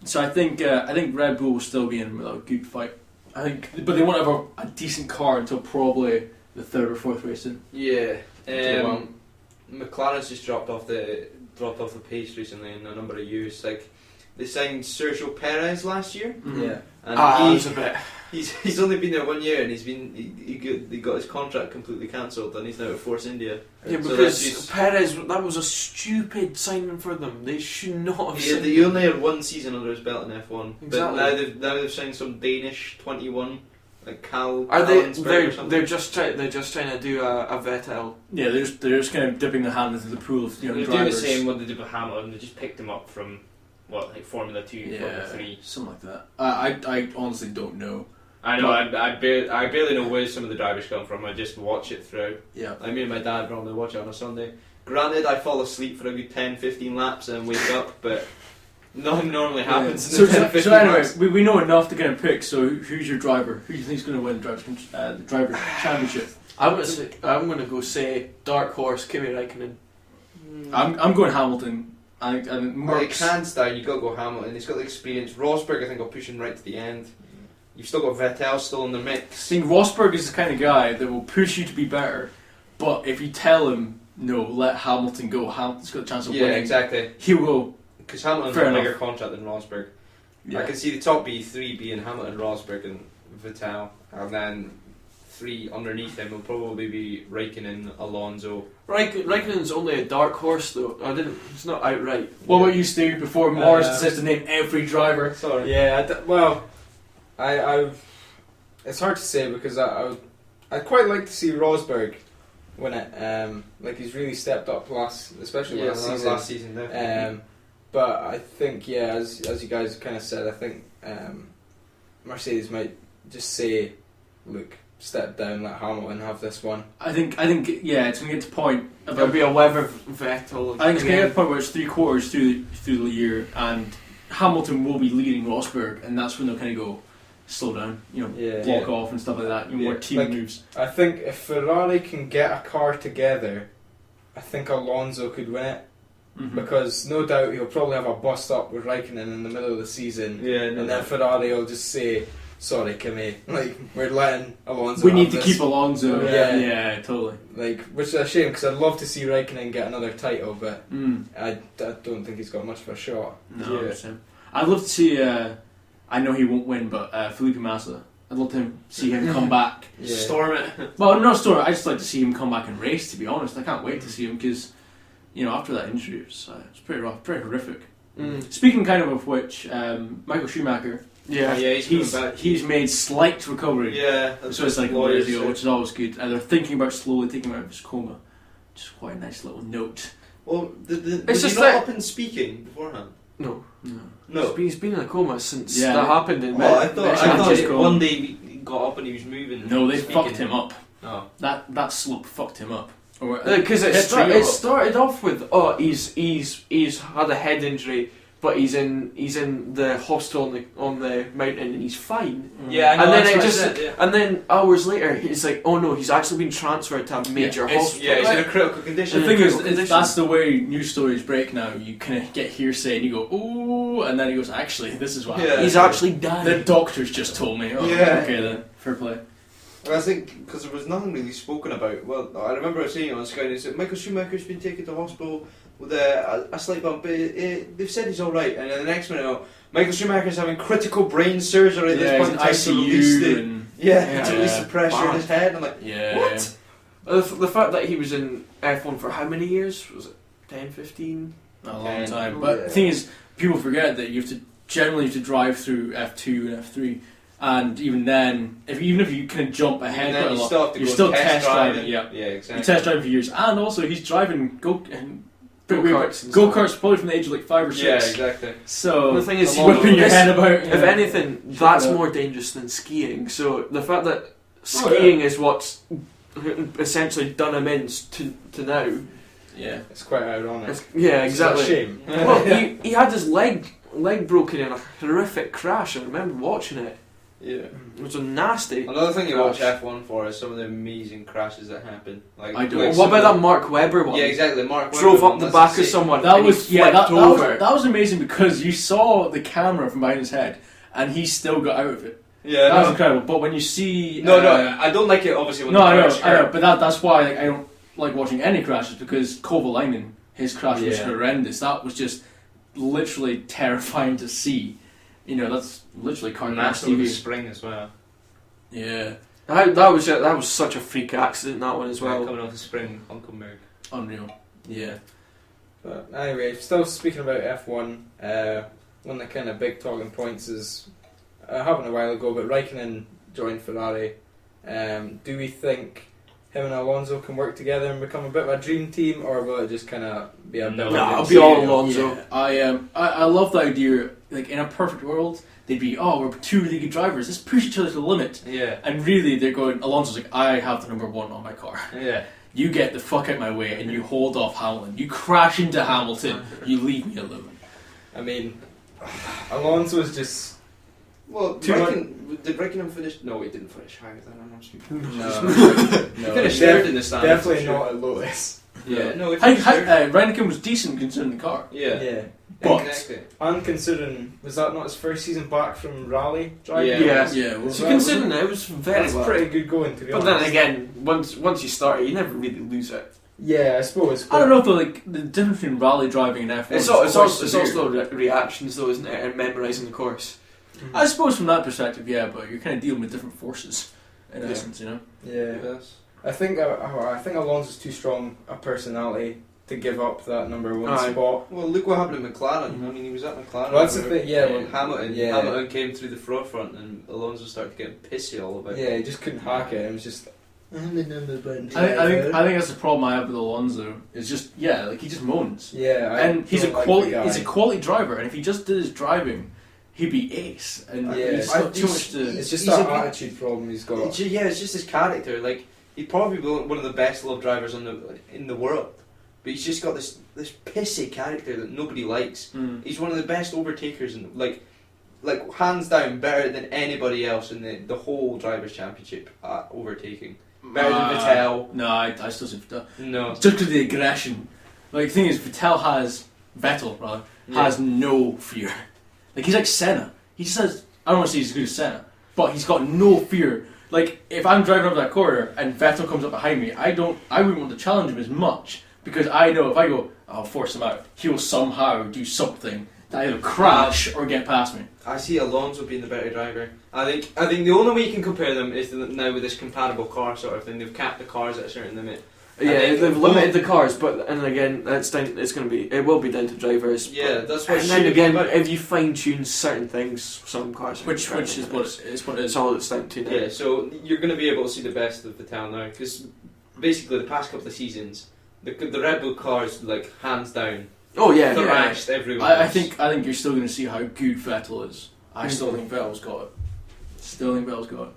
So I think Red Bull will still be in a good fight. I think, but they won't have a decent car until probably the third or fourth race in. Yeah. Well, McLaren's just dropped off the pace recently in a number of years. Like they signed Sergio Perez last year, Yeah. and it he, was a bit. he's only been there 1 year, and he got his contract completely cancelled, and he's now at Force India. Yeah, So because that's just- Perez, that was a stupid signing for them. They should not have signed He only had 1 season under his belt in F1, Exactly. but now they've signed some Danish 21, like Cal. Are they? Allensberg or something. They're just trying to do a Vettel. Yeah, they're just kind of dipping their hand into the pool of young They're doing the drivers. same what they did with Hamilton. They just picked him up from like Formula 2, Formula 3. something like that. I honestly don't know. I know. I barely know where some of the drivers come from. I just watch it through. Yeah. I mean, my dad normally watch it on a Sunday. Granted, I fall asleep for a good 10-15 laps and wake up, but nothing normally happens in So, the 10-15 so anyway, laps. we know enough to kind of pick. So who's your driver? Who do you think is going to win the driver championship? I'm gonna go say dark horse Kimi Räikkönen. I'm going Hamilton. I think Like, Merckx. hands down, you've got to go Hamilton. He's got the experience. Rosberg, I think, will push him right to the end. You've still got Vettel still in the I mix. think Rosberg is the kind of guy that will push you to be better, but if you tell him no, let Hamilton go, Hamilton's got a chance of Yeah, winning. exactly. He will. Because Hamilton's Fair a enough. bigger contract than Rosberg. Yeah. I can see the top B3 being Hamilton, Rosberg, and Vettel, and then 3 underneath him will probably be Raikkonen, Alonso. Raikkonen's only a dark horse though. It's not outright. What about you, Stu? Before Morris Uh, decides to name every driver. Sorry. Yeah, it's hard to say because I'd quite like to see Rosberg win it. Like he's really stepped up especially Yeah, last that was season. last season, definitely. But I think, yeah, as you guys kind of said, I think Mercedes might just say, look, step down, let Hamilton have this one. I think, yeah, it's going to get to the point There'll about. be a Weber Vettel. I think it's going to get to again. the point where it's 3/4 through the year, and Hamilton will be leading Rosberg, and that's when they'll kind of go, slow down, Yeah. block off and stuff like that. More Yeah, team like- moves. I think if Ferrari can get a car together, I think Alonso could win it. Mhm. Because no doubt he'll probably have a bust up with Raikkonen in the middle of the season. Yeah, And then Ferrari will just say, sorry, Kimi, like, we're letting Alonso We have need to this. keep Alonso. Yeah. Yeah, totally. Like, which is a shame, because I'd love to see Raikkonen get another title, but Mm. I don't think he's got much of a shot. No, Yeah. 100%. I'd love to see. I know he won't win, but Felipe Massa. I'd love to see him come back. Yeah. Storm it. Well, not story. I just like to see him come back and race. To be honest, I can't wait to see him because, after that injury, it's pretty rough, pretty horrific. Mm. Speaking kind of which, Michael Schumacher, Yeah. yeah, he's coming back. he's made slight recovery. Yeah, that's So it's what like a lawyers deal, say. which is always good. And they're thinking about slowly taking him out of his coma. Just quite a nice little note. Well, It's was just he not like- up and speaking beforehand? No. No. He's been in a coma since Yeah. that happened in Oh, I thought Just it- go. one day he got up and he was moving. No, they speaking. fucked him up. Oh. That slope fucked him up. Because it History of- started off with he's had a head injury, but he's in the hospital on the mountain and he's fine. Yeah, I know, And then that's it what I just said, yeah. and then hours later he's like, oh no, he's actually been transferred to a major it's- hospital. Yeah, he's in a critical condition. The thing is, Condition. that's the way news stories break now. You kind of get hearsay and you go, ooh, and then he goes, actually, this is what Yeah. happened. He's actually The dying. doctors just told me. Oh, Yeah. okay then, fair play. And I think because there was nothing really spoken about. Well, I remember seeing it on Sky and it said Michael Schumacher's been taken to hospital with a slight bump. They've said he's all right, and then the next minute, Michael Schumacher's having critical brain surgery at Yeah, this he's point in in time to release ICU the and to release the pressure in his head. I'm like, yeah. what? The fact that he was in F1 for how many years? Was it 10, 15? A long And- time. But the thing is, people forget that you have to generally drive through F2 and F3, and even then, even if you can jump ahead And then quite a you lot, still have to you're go still test test driving. driving. Yeah, Yeah, you exactly. test driving for years, and also he's driving Go-karts and go-karts stuff. probably from the age of like 5 or 6. Yeah, exactly. So The thing is, along whipping your this- head about. If anything, that's Yeah. more dangerous than skiing. So the fact that Oh, skiing is what's essentially done him in to now. yeah. It's quite ironic. Yeah, It's exactly. a shame. Well, he had his leg broken in a horrific crash. I remember watching it. Yeah. It was a nasty. Another thing you watch Crash. F1 for is some of the amazing crashes that happen. Like, I don't- like What some about of that Mark Webber the- one? Yeah, exactly. Mark Drove Webber up one, the that's back of insane. someone. That and was he yeah. flipped over. That was amazing because you saw the camera from behind his head, and he still got out of it. Yeah, That was no. incredible. But when you see No, I don't like it. Obviously, when no, the I know, cars I know, hurt. but that's why I don't like watching any crashes because Kovalainen, his crash was Yeah. horrendous. That was just literally terrifying to see. You know, that's literally car crash National TV. spring as well. Yeah, That was such a freak accident, that one as well. Coming off the spring, Hulkenberg. unreal. Yeah, But anyway, still speaking about F1, one of the kind of big talking points is happened a while ago, but Raikkonen joined Ferrari. Do we think him and Alonso can work together and become a bit of a dream team, or will it just kind of be a bit? No, of a Nah, big it'll be all trio? Alonso. Yeah. I love the idea. Like in a perfect world, they'd be we're two really good drivers. Let's push each other to the limit. Yeah. And really, they're going. Alonso's like, I have the number one on my car. Yeah. You get the fuck out my way, and you hold off Hamilton. You crash into Hamilton. You leave me alone. I mean, Alonso is just Well, Too did Raikkonen finish? No, he didn't finish higher than I'm stupid. no, He finished third in the standings. definitely for sure. not at Lotus. Yeah, no, he How, finished third. Reineken was decent considering the car. Yeah, But exactly. And considering, was that not his first season back from rally driving? Yeah. yeah, well, So considering it was very That's well. pretty good going, to be But honest. then again, once you start it, you never really lose it. Yeah, I suppose. I don't know if the difference between rally driving and F1 It's is also, it's quite also, it's severe. also reactions though, isn't it? And memorising the course. I suppose from that perspective, yeah, but you're kind of dealing with different forces in Yeah. essence, you know. Yeah. Yes. I think Alonso's too strong a personality to give up that number one Aye. spot. Well, look what happened to McLaren. I mean, he was at McLaren. Well, that's the thing, yeah, And well, Hamilton. yeah. Hamilton came through the forefront, and Alonso started getting pissy all about. Yeah, he just couldn't hack it. It was just. I'm the number one. I think that's the problem I have with Alonso. Is just like he just moans, Yeah, I and he's a don't like quality the guy. he's a quality driver, and if he just did his driving, he'd be ace. And Yeah. he's got too much to. It's just He's that a- attitude problem he's got. It's just his character. Like, he'd probably be one of the best loved drivers in the world, but he's just got this pissy character that nobody likes. Mm. He's one of the best overtakers, and like hands down better than anybody else in the whole drivers' championship at overtaking. Better than Vettel. No, I still say Vettel. No. Just because of the aggression. Like the thing is, Vettel has no fear. Like he's like Senna. He just has. I don't want to say he's as good as Senna, but he's got no fear. Like if I'm driving up that corner and Vettel comes up behind me, I wouldn't want to challenge him as much because I know if I go, I'll force him out. He'll somehow do something to either crash or get past me. I see Alonso being the better driver. I think the only way you can compare them is now with this comparable car sort of thing. They've capped the cars at a certain limit. Yeah, I think- they've limited the cars, but and again, it will be down to drivers. Yeah, that's what. And then again, if you fine tune certain things, some cars, are Which incredible is drivers. what it is. It's all it's down to now. Yeah, so you're going to be able to see the best of Vettel now, because basically the past couple of seasons, the Red Bull cars, like, hands down, Oh yeah, yeah. thrashed everyone I else. think you're still going to see how good Vettel is. I still think Vettel's got it. Still think Vettel's got it.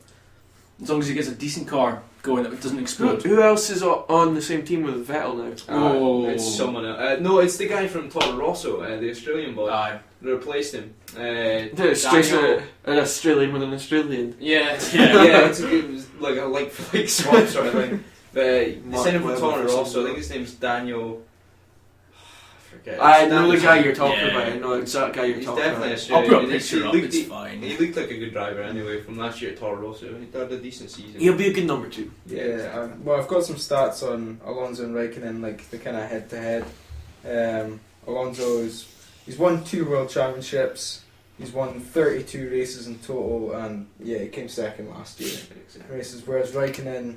As long as he gets a decent car going that doesn't explode. Who else is on the same team with Vettel now? Oh. It's someone else. No, it's the guy from Toro Rosso, the Australian boy. Aye. They replaced him. An Australian with an Australian. Yeah, Yeah. yeah, it was like a like swap sort of thing. But they Mark sent him from Webber Toro for some Rosso. I think reason. his name's Daniel. I forget. I know the guy you're talking Yeah. about. I know the exact guy you're He's talking definitely about. Australian. I'll put a and he picture up, looked- it's fine. He looked like a good driver anyway from last year at Toro Rosso. He had a decent season. He'll be a good number 2. Yeah, well, I've got some stats on Alonso and Raikkonen, like the kind of head to head. He's won 2 world championships. He's won 32 races in total, and yeah, he came second last year. Races, whereas Raikkonen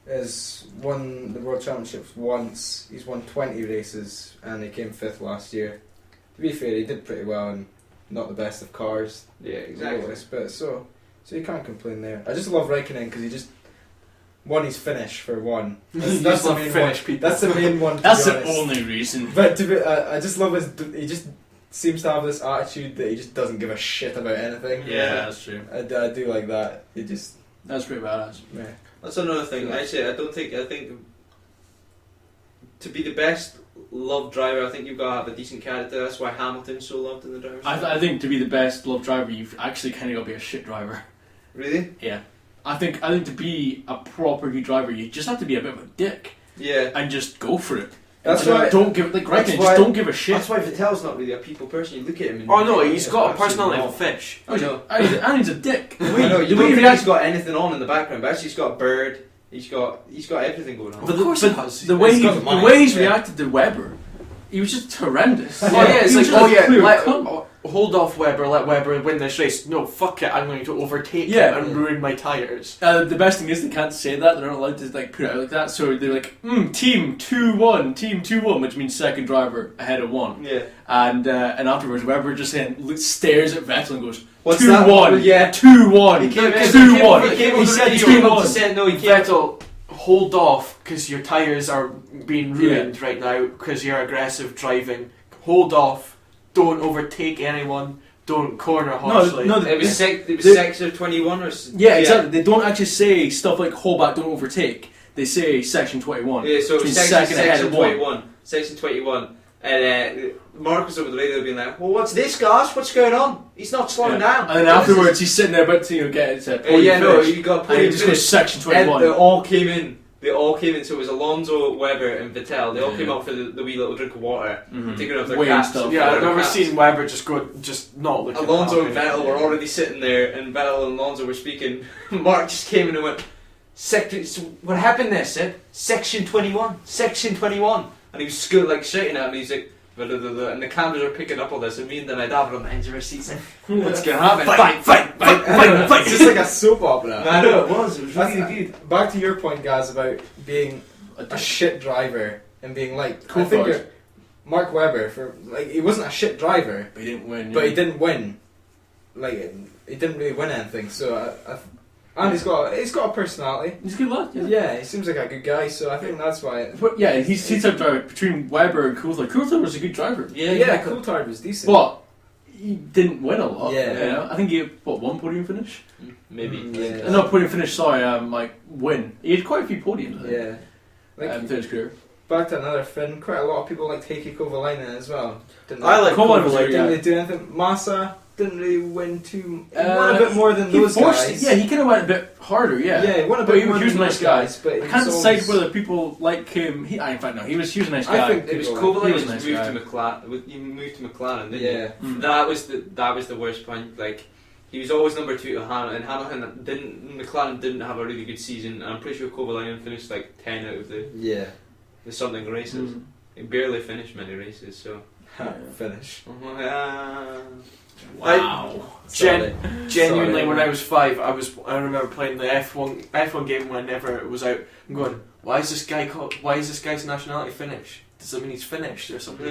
has won the world championships once. He's won 20 races, and he came 5th last year. To be fair, he did pretty well, and not the best of cars. Yeah, exactly. Lotus, but so you can't complain there. I just love Raikkonen because he just won his finish for one. You That's just the love main Finnish one. people. That's the main one. To That's be the honest. only reason. But to be, I just love he just seems to have this attitude that he just doesn't give a shit about anything. Yeah, that's true. I do like that. He just That's pretty badass. meh. That's another thing. Yeah. Actually, I think to be the best loved driver, I think you've got to have a decent character. That's why Hamilton's so loved in the drivers. I think to be the best loved driver, you've actually kind of got to be a shit driver. Really? Yeah. I think to be a proper good driver, you just have to be a bit of a dick Yeah. and just go for it. That's And why- don't give like that's Raikkonen, why- just don't give a shit. That's why Vettel's not really a people person. You look at him. And Oh no, he's got a absolutely personality of a not. fish. I know. And he's a dick. I know. You the way don't he think reacts- he's got anything on in the background, but actually he's got a bird. He's got everything going on. Of course he has. The way He's got the the money, way he's yeah. reacted to Webber, he was just horrendous. Oh yeah, it's He like, was just oh a yeah, clear let, cunt. hold off Webber, let Webber win this race. No, fuck it, I'm going to overtake Yeah. him and ruin my tyres. The best thing is they can't say that. They're not allowed to like put it out like that. So they're like, team 2-1, which means second driver ahead of one. Yeah. And afterwards, Webber just stares at Vettel and goes, What's 2-1, that? Yeah. 2-1, He came in- 2-1. He came He on said the radio to 2-1. say no. He came. Vettel, hold off because your tyres are being ruined right now because you're aggressive driving. Hold off. Don't overtake anyone. Don't corner harshly. No, It was six. It was The- 6 or 21 or. Yeah, exactly. They don't actually say stuff like hold back, don't overtake. They say section 21. Yeah, so it Which was means section ahead of one. 21. Section 21. And Mark was over the radio being like, well, what's this, guys? What's going on? He's not slowing down. And then afterwards, he's sitting there about to get it. Yeah, no, you got And he podium just goes finish. section And 21. they all came in. So it was Alonso, Webber, and Vettel. They all came up for the wee little drink of water, taking off their Weighing caps. stuff. Yeah, I Their remember caps. seeing Webber just not looking Alonso and happy. Vettel were already sitting there, and Vettel and Alonso were speaking. Mark just came in and went, what happened there, Sid? Section 21, Section 21. And he was shouting at me, he's like, blah, blah, blah, blah. And the cameras are picking up all this, and me and the David on the edge of our seats, like, what's going to happen? Fight! It's just like a soap opera. I know, it was really That's- good. Back to your point, guys, about being a shit driver and being liked. Cool I think thought. Mark Webber, he wasn't a shit driver, But he didn't win. but he didn't win. He didn't really win anything. So, and he's got a personality. He's a good lad. Yeah. Yeah, he seems like a good guy. So I think that's why. But yeah, he's type driver between Webber and Coulthard. Coulthard was a good driver, Yeah, Coulthard was decent. but he didn't win a lot. Yeah. you know? I think he had one podium finish. Maybe. Yeah. No, podium finish. Sorry, win. He had quite a few podiums. I think, Yeah. throughout his career. Back to another Finn. Quite a lot of people liked Heikki Kovalainen as well. Didn't I they? like Kovalainen was Kovalainen. very Didn't good. really do anything. Massa didn't really win too. He won a bit more than He those forced guys. it. Yeah, he kind of went a bit harder. Yeah. Yeah, he won a But bit he more was than a those nice guy. guys. But I he can't was decide always- whether people like him. He was a nice I guy. think It was People- Kovalainen he was was a nice moved guy. to McLaren. You moved to McLaren, didn't Yeah. you? Mm. That was the worst point. Like, he was always number 2 to Hamilton, and McLaren didn't have a really good season. I'm pretty sure Kovalainen finished 10 out of Yeah. the something races. Mm. He barely finished many races, so. Finish. Wow. Genuinely, Sorry. when I was 5, I remember playing the F1 game whenever it was out. I'm going, why is this guy's nationality Finnish? Does that mean he's finished or something?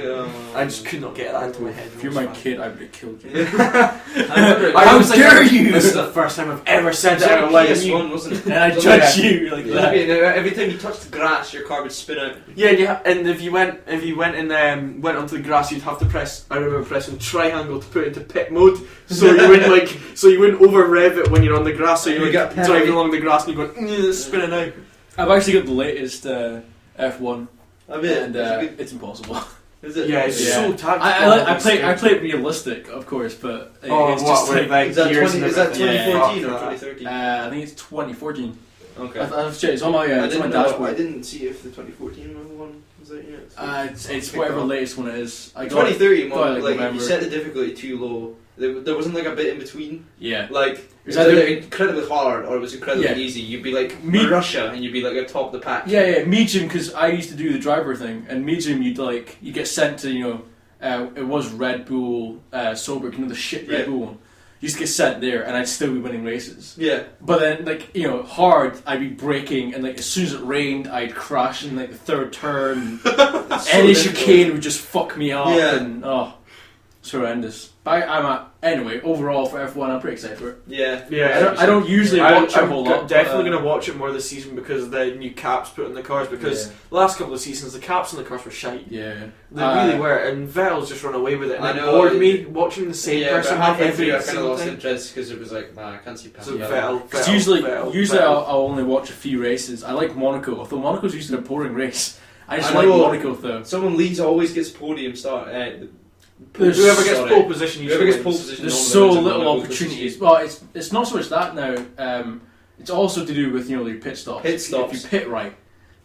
I just could not get that into my head. If you're my kid, I would have killed you. I was dare like, you! This is the first time I've ever said It was that out on loud. PS1, wasn't it? And I So, judge yeah. you like that. Every time you touched the grass, your car would spin out. Yeah, and if you went and went onto the grass, you'd have to press. I remember pressing triangle to put it into pit mode, so you wouldn't over rev it when you're on the grass. So You you're got driving penalty. along the grass and you're going, it's spinning out. I've actually got the latest F1, I mean, and it's impossible. is it? Yeah, it's Yeah. so tactical. I play it realistic, of course, but it's just Is that gears 20? and Is that everything. 2014 or Yeah. 2013? I think it's 2014. Okay. I've checked. It's on my I it's on my didn't know. I dashboard. didn't see if the 2014 one was out yet. It's whatever latest one it is. I got 2030 got it, one, like, if November. you set the difficulty too low, there wasn't a bit in between. Yeah. It was either- either incredibly hard or it was incredibly Yeah. easy. You'd be like Me- Russia and you'd be atop the pack. Yeah, medium, because I used to do the driver thing, and medium you get sent to it was Red Bull Sober, the shit Red Yeah. Bull one. You used to get sent there, and I'd still be winning races. Yeah. But then hard, I'd be braking, and as soon as it rained, I'd crash in the third turn. Any chicane would just fuck me up, Yeah. and it's horrendous. But anyway, overall for F1, I'm pretty excited for it. Yeah. Yeah, I don't usually watch a whole lot. Definitely but, going to watch it more this season because of the new caps put in the cars. Because the last couple of seasons, the caps on the cars were shite. Yeah. They really were, and Vettel's just run away with it. And I it know, bored me watching the same Yeah, person but halfway every through I kind of single lost time. interest because it was I can't see past So the Vettel, Because Vettel, usually Vettel. I'll only watch a few races. I like Monaco, although Monaco's usually a boring race. I just I like know. Monaco though. Someone Leeds always gets podium start. Whoever gets Sorry. pole position, Whoever usually gets pole wins. position. There's normally so wins and little normally opportunities. goes Well, it's not so much that now. It's also to do with your pit stops. Pit stops. If you pit right,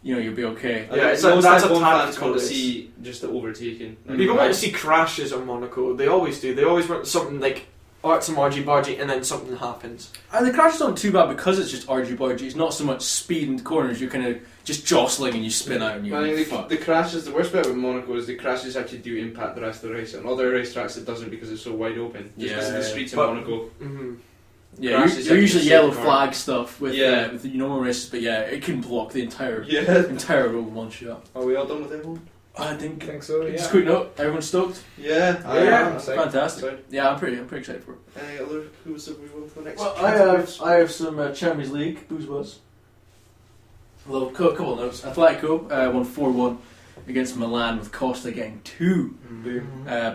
you'll be okay. to Yeah, it's most that's a F1 fans tactical want to race. see just the overtaking. People want to see crashes on Monaco. They always do. They always want something like some argy-bargy and then something happens. And the crashes aren't too bad because it's just argy-bargy. It's not so much speed in the corners. You're kind of just jostling and you spin out and I you're think fucked. the crashes, the worst bit with Monaco is the crashes actually do impact the rest of the race. And other racetracks it doesn't because it's so wide open. Just because of the Yeah. streets in But- Monaco. Mm-hmm. Yeah, crashes you're usually actually yellow save the flag stuff with Yeah. with the normal races, but yeah, it can block the entire Yeah. entire road in one shot. Are we all done with everyone? I think. I think so. Yeah. Just a quick note. Everyone's stoked. Yeah. Yeah. I'm excited. Fantastic. Sorry. Yeah, I'm pretty excited for it. Any other who's the one for the next? Well, I have some Champions League booze buzz. Well, a couple of notes. Atletico won 4-1 against Milan with Costa getting 2.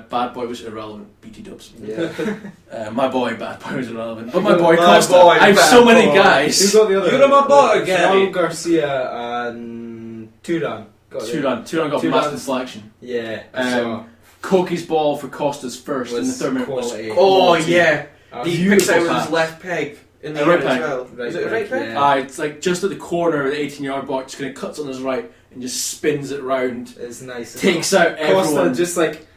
Bad boy was irrelevant. BT Dubs. Yeah. My boy, bad boy was irrelevant. But my boy My Costa. boy, I have bad so many Who's guys. got the other? You're my boy, Gary. Raul Garcia and Turan. Got the- Turan got Turan's- massive deflection. Yeah. Koki's ball for Costa's first in the Was third minute was quality. Oh quality. yeah, he Beautiful picks out with pass. his left peg in the Right right as peg. well. Right Is it peg, right peg? yeah. It's like just at the corner of the 18-yard box, kind of cuts on his right and just spins it round, It's nice. takes out Costa everyone. just like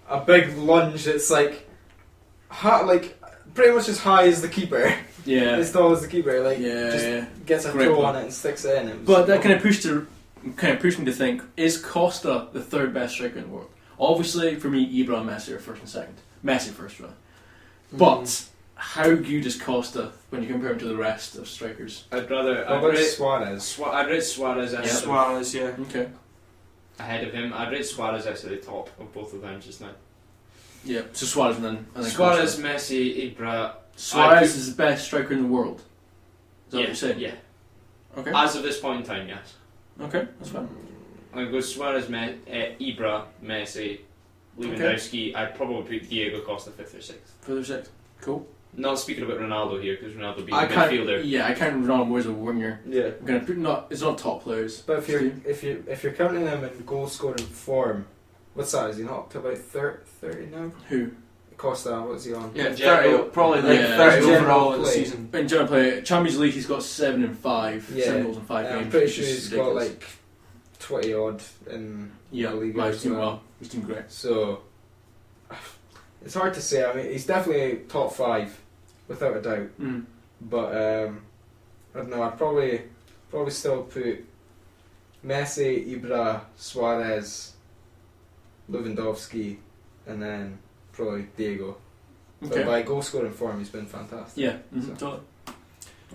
a big lunge. It's like pretty much as high as the keeper. Yeah, As tall as the keeper. Like yeah, just yeah. gets a Great toe ball. on it and sticks it in. It was- But that kind of pushed me to think: is Costa the third best striker in the world? Obviously, for me, Ibra and Messi are first and second. Messi first, right? But how good is Costa when you compare him to the rest of strikers? I'd rather. What I'd about rate, Suarez? I'd rate Suarez ahead, Suarez, yeah. Okay. Ahead of him, I'd rate Suarez at the top of both of them just now. Yeah. So Suarez and then Suarez, Costa. Messi, Ibra. Suarez is the best striker in the world. Is that what you're saying? Yeah. Okay. As of this point in time, yes. Okay, that's fine. I'm going to go Suarez, Ibra, Messi, Lewandowski. I'd probably put Diego Costa 5th or 6th. Further six. Cool. Not speaking about Ronaldo here, because Ronaldo being I a can't. midfielder. Yeah, I can't run more as a winger. Yeah. I'm gonna put not. It's not top players. But if you're counting them in goal scoring form, what's that? Is he not up to about 30 now? Who? Costa, what's he on? Yeah, General- 30, probably like Yeah. 30 General overall in the play. season. In general play, Champions League, he's got 7 and 5. Yeah. 7 goals in 5 I'm games. pretty which sure is he's ridiculous. got like 20 odd in Yeah, La Liga well, as he's doing well. well. He's doing great. So it's hard to say. I mean, he's definitely top 5 without a doubt. Mm. But I don't know. I'd probably still put Messi, Ibra, Suarez, Lewandowski, and then probably Diego. But Okay. by goal scoring form, he's been fantastic. Yeah. So- Totally.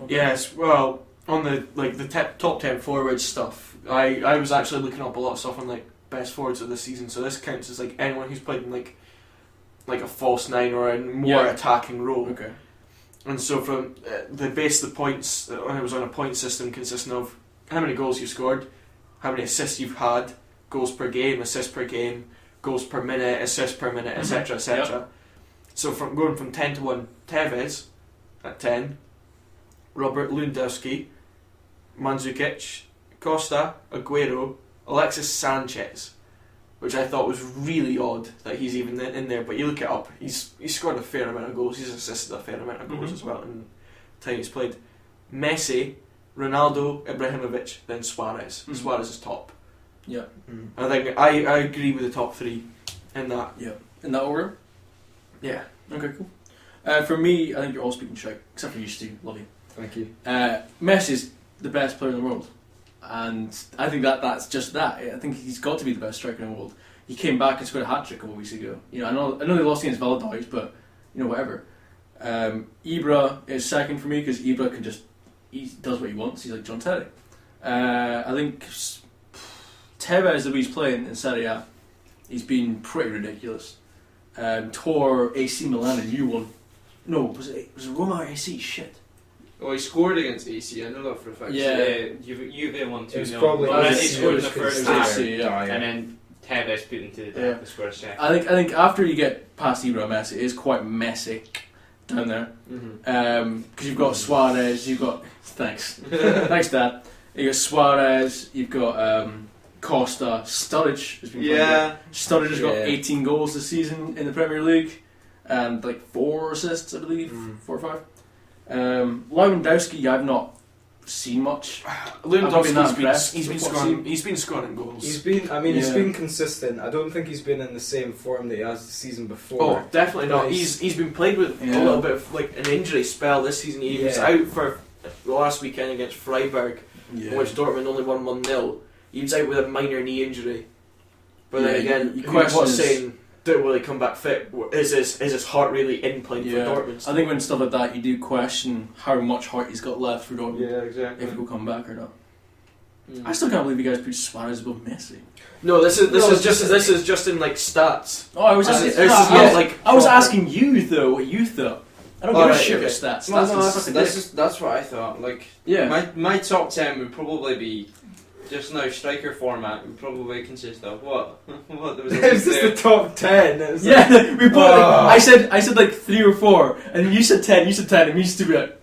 Okay. Yes, well, on the top 10 forward stuff, I was actually looking up a lot of stuff on like best forwards of the season. So this counts as like anyone who's played in like a false nine or a more Yeah. attacking role. Okay. And so from the base of the points, it was on a point system consisting of how many goals you've scored, how many assists you've had, goals per game, assists per game, goals per minute, assists per minute, Mhm. etc., etc. So from going from 10 to 1, Tevez at 10, Robert Lewandowski, Mandzukic, Costa, Aguero, Alexis Sanchez, which I thought was really odd that he's even in there. But you look it up, he's scored a fair amount of goals. He's assisted a fair amount of goals Mhm. as well in the time he's played. Messi, Ronaldo, Ibrahimovic, then Suarez. Mhm. Suarez is top. Yeah. Mm. I think I agree with the top 3 in that. In that order? Yeah. Okay, cool. For me, I think you're all speaking straight, except for you, Stu. Love you. Thank you. Messi's the best player in the world. And I think that's just that. I think he's got to be the best striker in the world. He came back and scored a hat-trick a couple of weeks ago. You know, I know they lost against Valladolid, but, you know, whatever. Ibra is second for me because Ibra he does what he wants. He's like John Terry. I think Tevez, the way he's playing in Serie A, he's been pretty ridiculous. Tore AC Milan and you won. No, was it Roma or AC? Shit. Oh, he scored against AC. I know that for a fact. Yeah. Juve won It was 2-0. probably Well, AC he scored in the because first it was half, AC, yeah. and then Tevez put into the Yeah. deck to score a second. I think after you get past Ibra and Messi, it is quite messy down there. Mm-hmm. Because you've got Suarez, you've got thanks, Dad. You got Suarez, you've got Costa, Sturridge has been playing great. Yeah. Sturridge has got Yeah. 18 goals this season in the Premier League and like 4 assists, I believe, 4 or 5. Lewandowski, I've not seen much. Lewandowski's I've been not scoring. He's been scoring goals. He's been Yeah. consistent. I don't think he's been in the same form that he has the season before. Oh, definitely not. Nice. He's been plagued with Yeah. a little bit of like an injury spell this season. He was Yeah. out for the last weekend against Freiburg, Yeah. in which Dortmund only won 1-0. He was out with a minor knee injury. But then Yeah, again, your who question was is- saying, will he come back fit? Is his heart really in playing Yeah. for Dortmund? I think when stuff like that, you do question how much heart he's got left for Dortmund, Yeah, exactly. if he'll come back or not. Mm. I still can't believe you guys put Suarez above Messi. No, this is No, just in like stats. Oh, I was This asking. is- this no, is I not was- like I was proper- asking you though. What you thought? I don't give a Alright, shit okay. about stats. Well, Stats no, can suck a dick. that's what I thought. Like, Yeah. my top 10 would probably be just now striker format would probably consist of what? What there was a It was list just there. the top 10. It was like, Yeah, we both. Oh. I said like 3 or 4, and then you said 10. You said 10, and we used to be like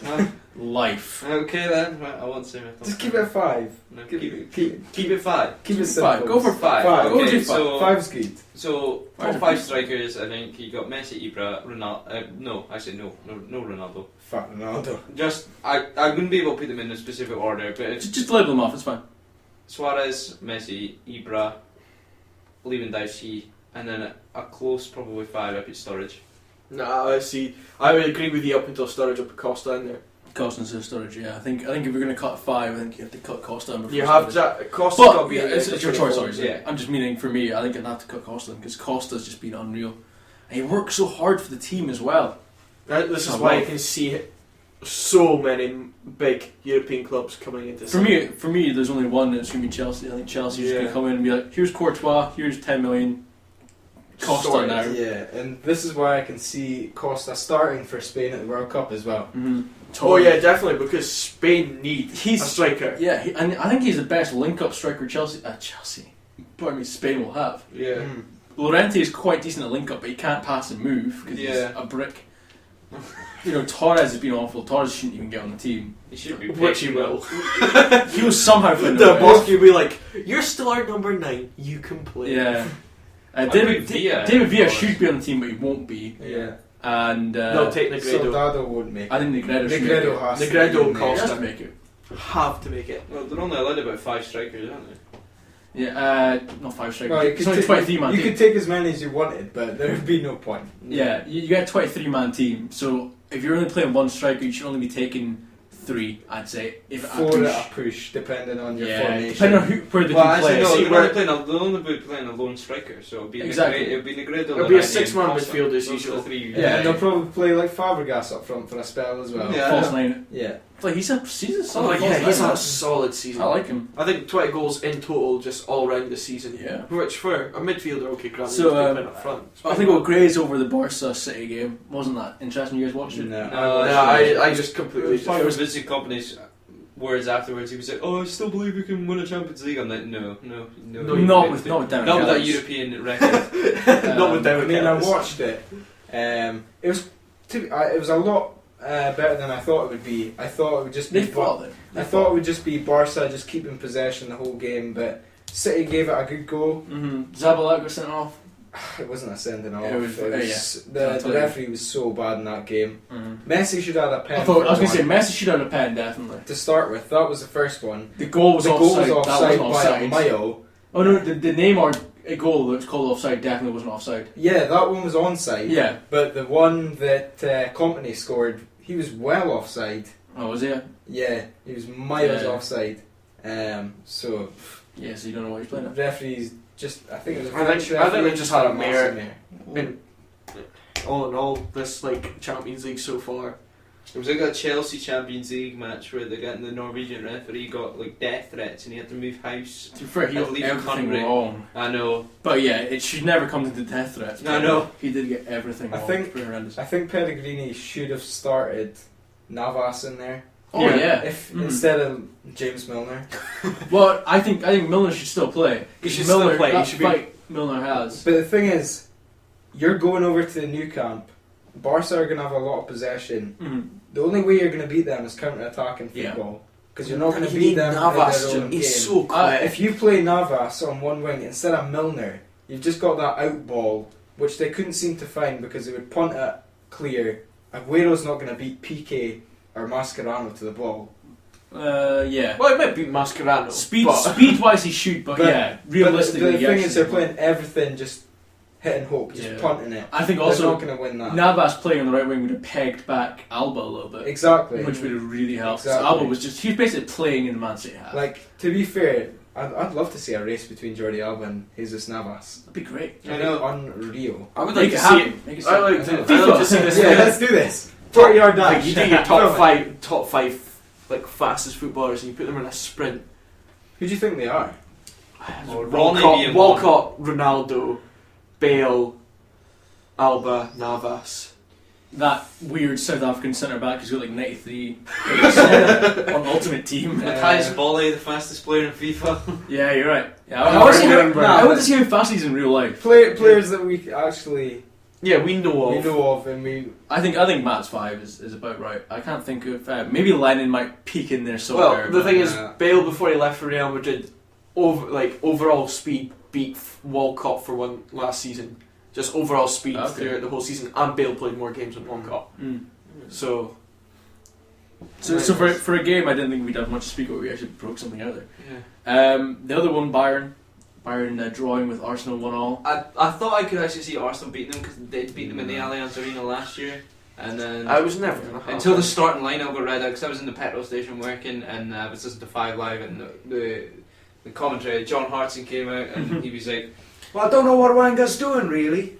Well, life. okay then. Right, I won't say my top just 10. keep it at 5. No, Keep keep it 5. Keep it simple. 5. Go for 5. Five. Go Okay, do 5. so- 5's good. So Five are top 5 good. strikers, I think you got Messi, Ibra, Ronaldo. No, actually no Ronaldo. Fuck Ronaldo. Just I wouldn't be able to put them in a specific order, but it's Just label them off. It's fine. Suarez, Messi, Ibra, Lewandowski, and then a close probably 5 I put Sturridge. Nah, I see. I would agree with you up until Sturridge up Costa in there. Costa and Sturridge. Yeah, I think if we're going to cut 5, I think you have to cut Costa in before You have Sturridge. Costa's got But to be yeah, in there it's for your choice. 24. Sorry, Yeah. I'm just meaning for me. I think I'd have to cut Costa because Costa's just been unreal. And he works so hard for the team as well. This is I why love- you can see so many big European clubs coming into. For me, there's only one. It's going to be Chelsea. I think Chelsea's just going Yeah. to come in and be like, "Here's Courtois. Here's 10 million. Costa Sorted. now." Yeah, and this is why I can see Costa starting for Spain at the World Cup as well. Mm-hmm. Oh yeah, definitely, because Spain need He's- a striker. Yeah, and I think he's the best link-up striker Chelsea. Pardon me, Spain will have. Yeah. Mm. Llorente is quite decent at link-up, but he can't pass and move because Yeah. he's a brick. Torres has been awful. Torres shouldn't even get on the team. He should be Which he picking will. He was somehow finding The a way. boss will be like, "You're still our number 9. You can play." Yeah. I David put Villa David Villa in should be on the team, but he won't be. Yeah. And They'll take Negredo. Soldado won't make it. I think Negredo should make Negredo it. has Negredo to will be He cost has him. to make it. Have to make it. Well, they're only allowed about 5 strikers, aren't they? Yeah, not 5 strikers. Well, you it's could only take- 23 man You team. could take as many as you wanted, but there would be no point. Yeah, you get a 23 man team. So if you're only playing one striker, you should only be taking 3, I'd say. If at 4 push. at a push, depending on your Yeah, formation. depending on where the Well, team actually, plays. no, See, they're where- only playing a lone striker, so it'd be Exactly. It'd be Negredo. It'll be a Lorente, 6-man and Costa. midfield as Those are usual. the 3. Yeah, and they'll probably play like Fabregas up front for a spell as well. Yeah. False 9. Yeah. Like he's a solid. Oh yeah, false he's nine. had a solid season. I like him. I think 20 goals in total just all round the season. Yeah. Which for a midfielder, okay, granted, So, he's playing up front. I think we'll graze over the Barca City game. Wasn't that interesting? You guys watched it? No. I just completely. It was Vincent Company's words afterwards. He was like, "Oh, I still believe we can win a Champions League." I'm like, "No, No, Not with Darren not with that Kellis. European record." Not with I David mean, I Kellis. watched it. It was it was a lot better than I thought it would be. I thought it would just be. They fought it. I thought it would just be Barca just keeping possession the whole game, but City gave it a good go. Zabaleta got sent off. It wasn't a sending off. It was- the I'll tell you. referee was so bad in that game. Messi should have had a pen. I was going to for say one. Messi should have a pen definitely. To start with, that was the first one. The goal was The goal offside. was offside That by wasn't a offside. mile. Oh no, the Neymar goal that was called offside definitely wasn't offside. Yeah, that one was onside. Yeah. But the one that Company scored, he was well offside. Oh, was it? Yeah, he was miles Yeah. offside. So Yeah, so you don't know what he's playing at. referees just, I think it was. a I think- French I think they referee, just had a massive mare. In all in all, this Champions League so far. It was like a Chelsea Champions League match where the Norwegian referee got like death threats and he had to move house. To be fair, he I got believe everything country. wrong. I know. But yeah, it should never come to death threats. I know. He did get everything I wrong. think- It's pretty horrendous. I think Pellegrini should have started Navas in there. Oh yeah. If Mhm. instead of James Milner. Well, I think Milner should still play. He should Milner, still play. He That should be. fight Milner has. But the thing is, you're going over to the new camp. Barca are going to have a lot of possession. Mhm. The only way you're going to beat them is counter-attacking Yeah. football. because you're not going to You beat need them Navas. in their own He's game. so quick. If you play Navas on one wing instead of Milner, you've just got that out ball, which they couldn't seem to find because they would punt it clear. Aguero's not going to beat Piqué or Mascherano to the ball. Yeah. Well, it might be Mascherano. Speed-wise, he should, but yeah, realistically, but the thing is, they're actually- playing everything just hit and hope, just Yeah. punting it. I think They're also not going to win that. Navas playing on the right wing would have pegged back Alba a little bit, Exactly. which would have really helped. Exactly. So Alba was basically playing in the Man City half. Like, to be fair, I'd love to see a race between Jordi Alba and Jesus Navas. That'd be great. I know. Unreal. I would Make like it to see happen. it. Make it I like happen. to. I like to see this. Yeah, let's do this. 40-yard dash. Like you do your top five, like fastest footballers, and you put them in a sprint. Who do you think they are? Well, Ronnie being Walcott, Ronaldo, Bale, Alba, Navas. That weird South African centre back who's got like 93 on Ultimate Team. Matthijs Bolle, the fastest player in FIFA. Yeah, you're right. Yeah, I I want to see remember- I want to see how fast he's in real life. Players that we actually Yeah, we know of. and we. I think Matt's 5 is about right. I can't think of maybe Lennon might peak in there somewhere. Well, the but- thing is, Yeah. Bale before he left for Real Madrid, overall speed beat Walcott for one last season. Just overall speed Okay. throughout the whole season, and Bale played more games than Walcott. Mm. So So for a game, I didn't think we'd have much to speak about. We actually broke something out there. yeah. The other one, Bayern drawing with Arsenal 1-1. I thought I could actually see Arsenal beating them because they'd beat them in the Allianz Arena last year, and then I was never gonna happen. until the starting lineup got read out because I was in the petrol station working and I was listening to 5 Live and the commentary. John Hartson came out and he was like, "Well, I don't know what Wanga's doing really."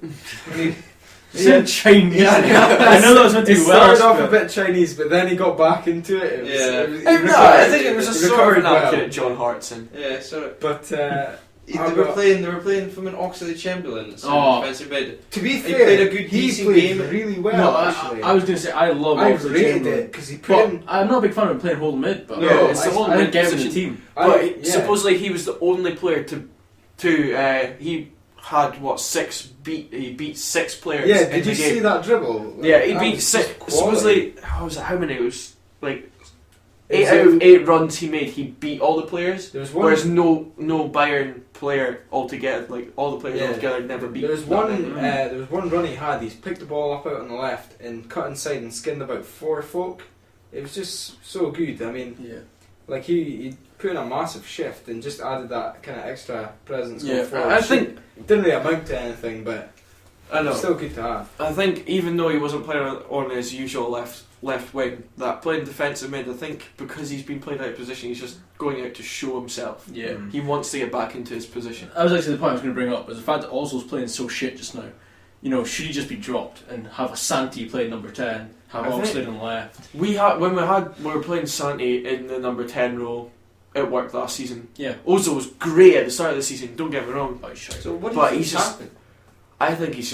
It's in Chinese. Yeah, I know that was meant to It be started off Welsh. a bit Chinese, but then he got back into it. It was, Yeah. it was, he No, recovered- I think it was a he sort of recovered an well. accurate John Hartson. Yeah, sorry. But They were playing from an Oxlade-Chamberlain, defensive mid. to be He fair, played a good, he decent played game. really well. No, actually, I was going to say I love I Oxlade rated Chamberlain. it because he put But in. I'm not a big fan of him playing hold mid, but No, it's the I hold didn't mid get him in the position. team. But yeah. supposedly he was the only player to he had what he beat 6 players. Yeah, in did the you game. see that dribble? Yeah, he That beat was 6. just quality. Supposedly, how many? It was like It 8 was out a- of 8 runs he made. He beat all the players. There was one. Whereas no Bayern player altogether, like all the players Yeah. altogether, never beat. There was that one. many. There was one run he had. He's picked the ball up out on the left and cut inside and skinned about 4 folk. It was just so good. I mean, Yeah. like he put in a massive shift and just added that kind of extra presence. Yeah, going forward. I think It didn't really amount to anything, but I know. still good to have. I think even though he wasn't playing on his usual left wing, that playing defensive mid, I think because he's been played out of position, he's just going out to show himself. Yeah. He wants to get back into his position. That was actually the point I was going to bring up, was the fact that Oslo's playing so shit just now. You know, should he just be dropped and have a Santi play number 10, have I think- Oxlade on the left? We were playing Santi in the number 10 role. It worked last season. Yeah. Ozil was great at the start of the season. Don't get me wrong. Oh, shite. So what do But you think he's just- happened? I think he's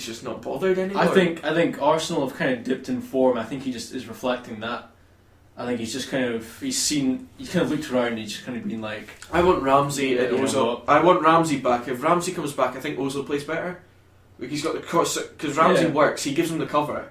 just not bothered anymore. I think Arsenal have kind of dipped in form. I think he just is reflecting that. I think he's just kind of he's kind of looked around and he's just kind of been like, I want Ramsey and You know Ozil. what? I want Ramsey back. If Ramsey comes back, I think Ozil plays better. Like he's got the cross because Ramsey Yeah. works. He gives him the cover.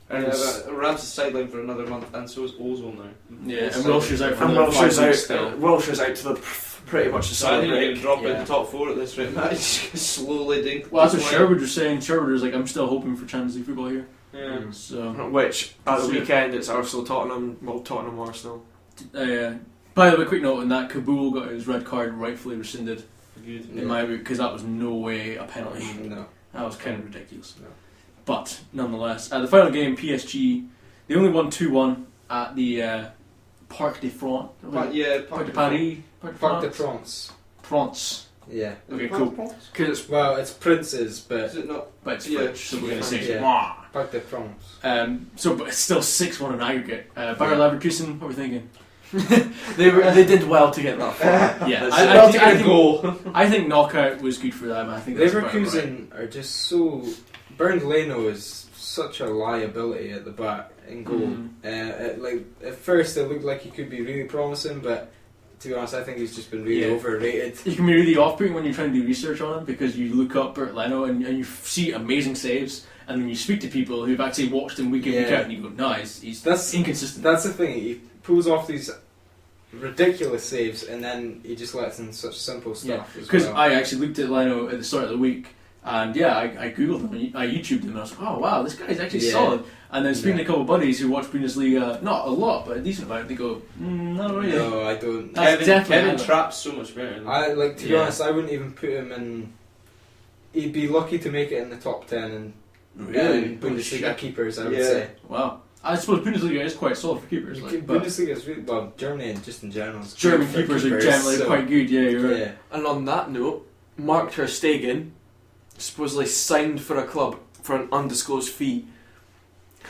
And Yeah, it's- but Ramsey's sidelined for another month, and so is Ozil now. yeah, and So- Wilshire's out for and another 5 Wilshire's weeks out. still. Wilshire's out to the pretty much the So I summer think you're going break. to drop Yeah. in top 4 at this rate. That is slowly dink. Well, that's what just Sherwood was saying. Sherwood was like, I'm still hoping for Champions League football here. Yeah. So, Which at the So- weekend it's Arsenal Tottenham. Well, Tottenham Arsenal. by the way, quick note on that, Kabul got his red card rightfully rescinded Good. in my book because that was no way a penalty. No. That was kind of ridiculous. No. But nonetheless, the final game, PSG, they only won 2-1 at the Parc des France. Parc de Paris. Parc de France. France. Yeah. Okay, cool. Because Well, it's Prince's, but Is it not? But it's Yeah, French, so we're going to say yeah. Mwah. Parc de France. But it's still 6-1 in aggregate. Bayer Leverkusen, what are we thinking? they did well to get that far. Yeah, I think knockout was good for them. I think that's about right. Leverkusen are just so. Bernd Leno is such a liability at the back in goal. Mhm. At first, it looked like he could be really promising, but to be honest, I think he's just been really Yeah. overrated. You can be really off-putting when you're trying to do research on him because you look up Bert Leno and you see amazing saves, and then you speak to people who've actually watched him week in week Yeah. out, and you go, "No, he's That's inconsistent." That's the thing. He pulls off these ridiculous saves, and then he just lets in such simple stuff. as Because well. I actually looked at Leno at the start of the week, and I googled him, I YouTubed him, and I was like, oh wow, this guy's actually Yeah. solid. And then speaking to Yeah. a couple of buddies who watch Bundesliga, not a lot, but a decent amount, they go, not really. No, I don't. That's definitely Kevin Alba. Trapp's so much better. Than I like to be Yeah. honest. I wouldn't even put him in. He'd be lucky to make it in the top 10 in Bundesliga shit. keepers. I would Yeah. say. Wow. I suppose Bundesliga is quite solid for keepers. Like, but Bundesliga is really well. Germany and just in general. is German good for keepers are generally so- quite good, yeah, you're right. Yeah. And on that note, Mark ter Stegen supposedly signed for a club for an undisclosed fee.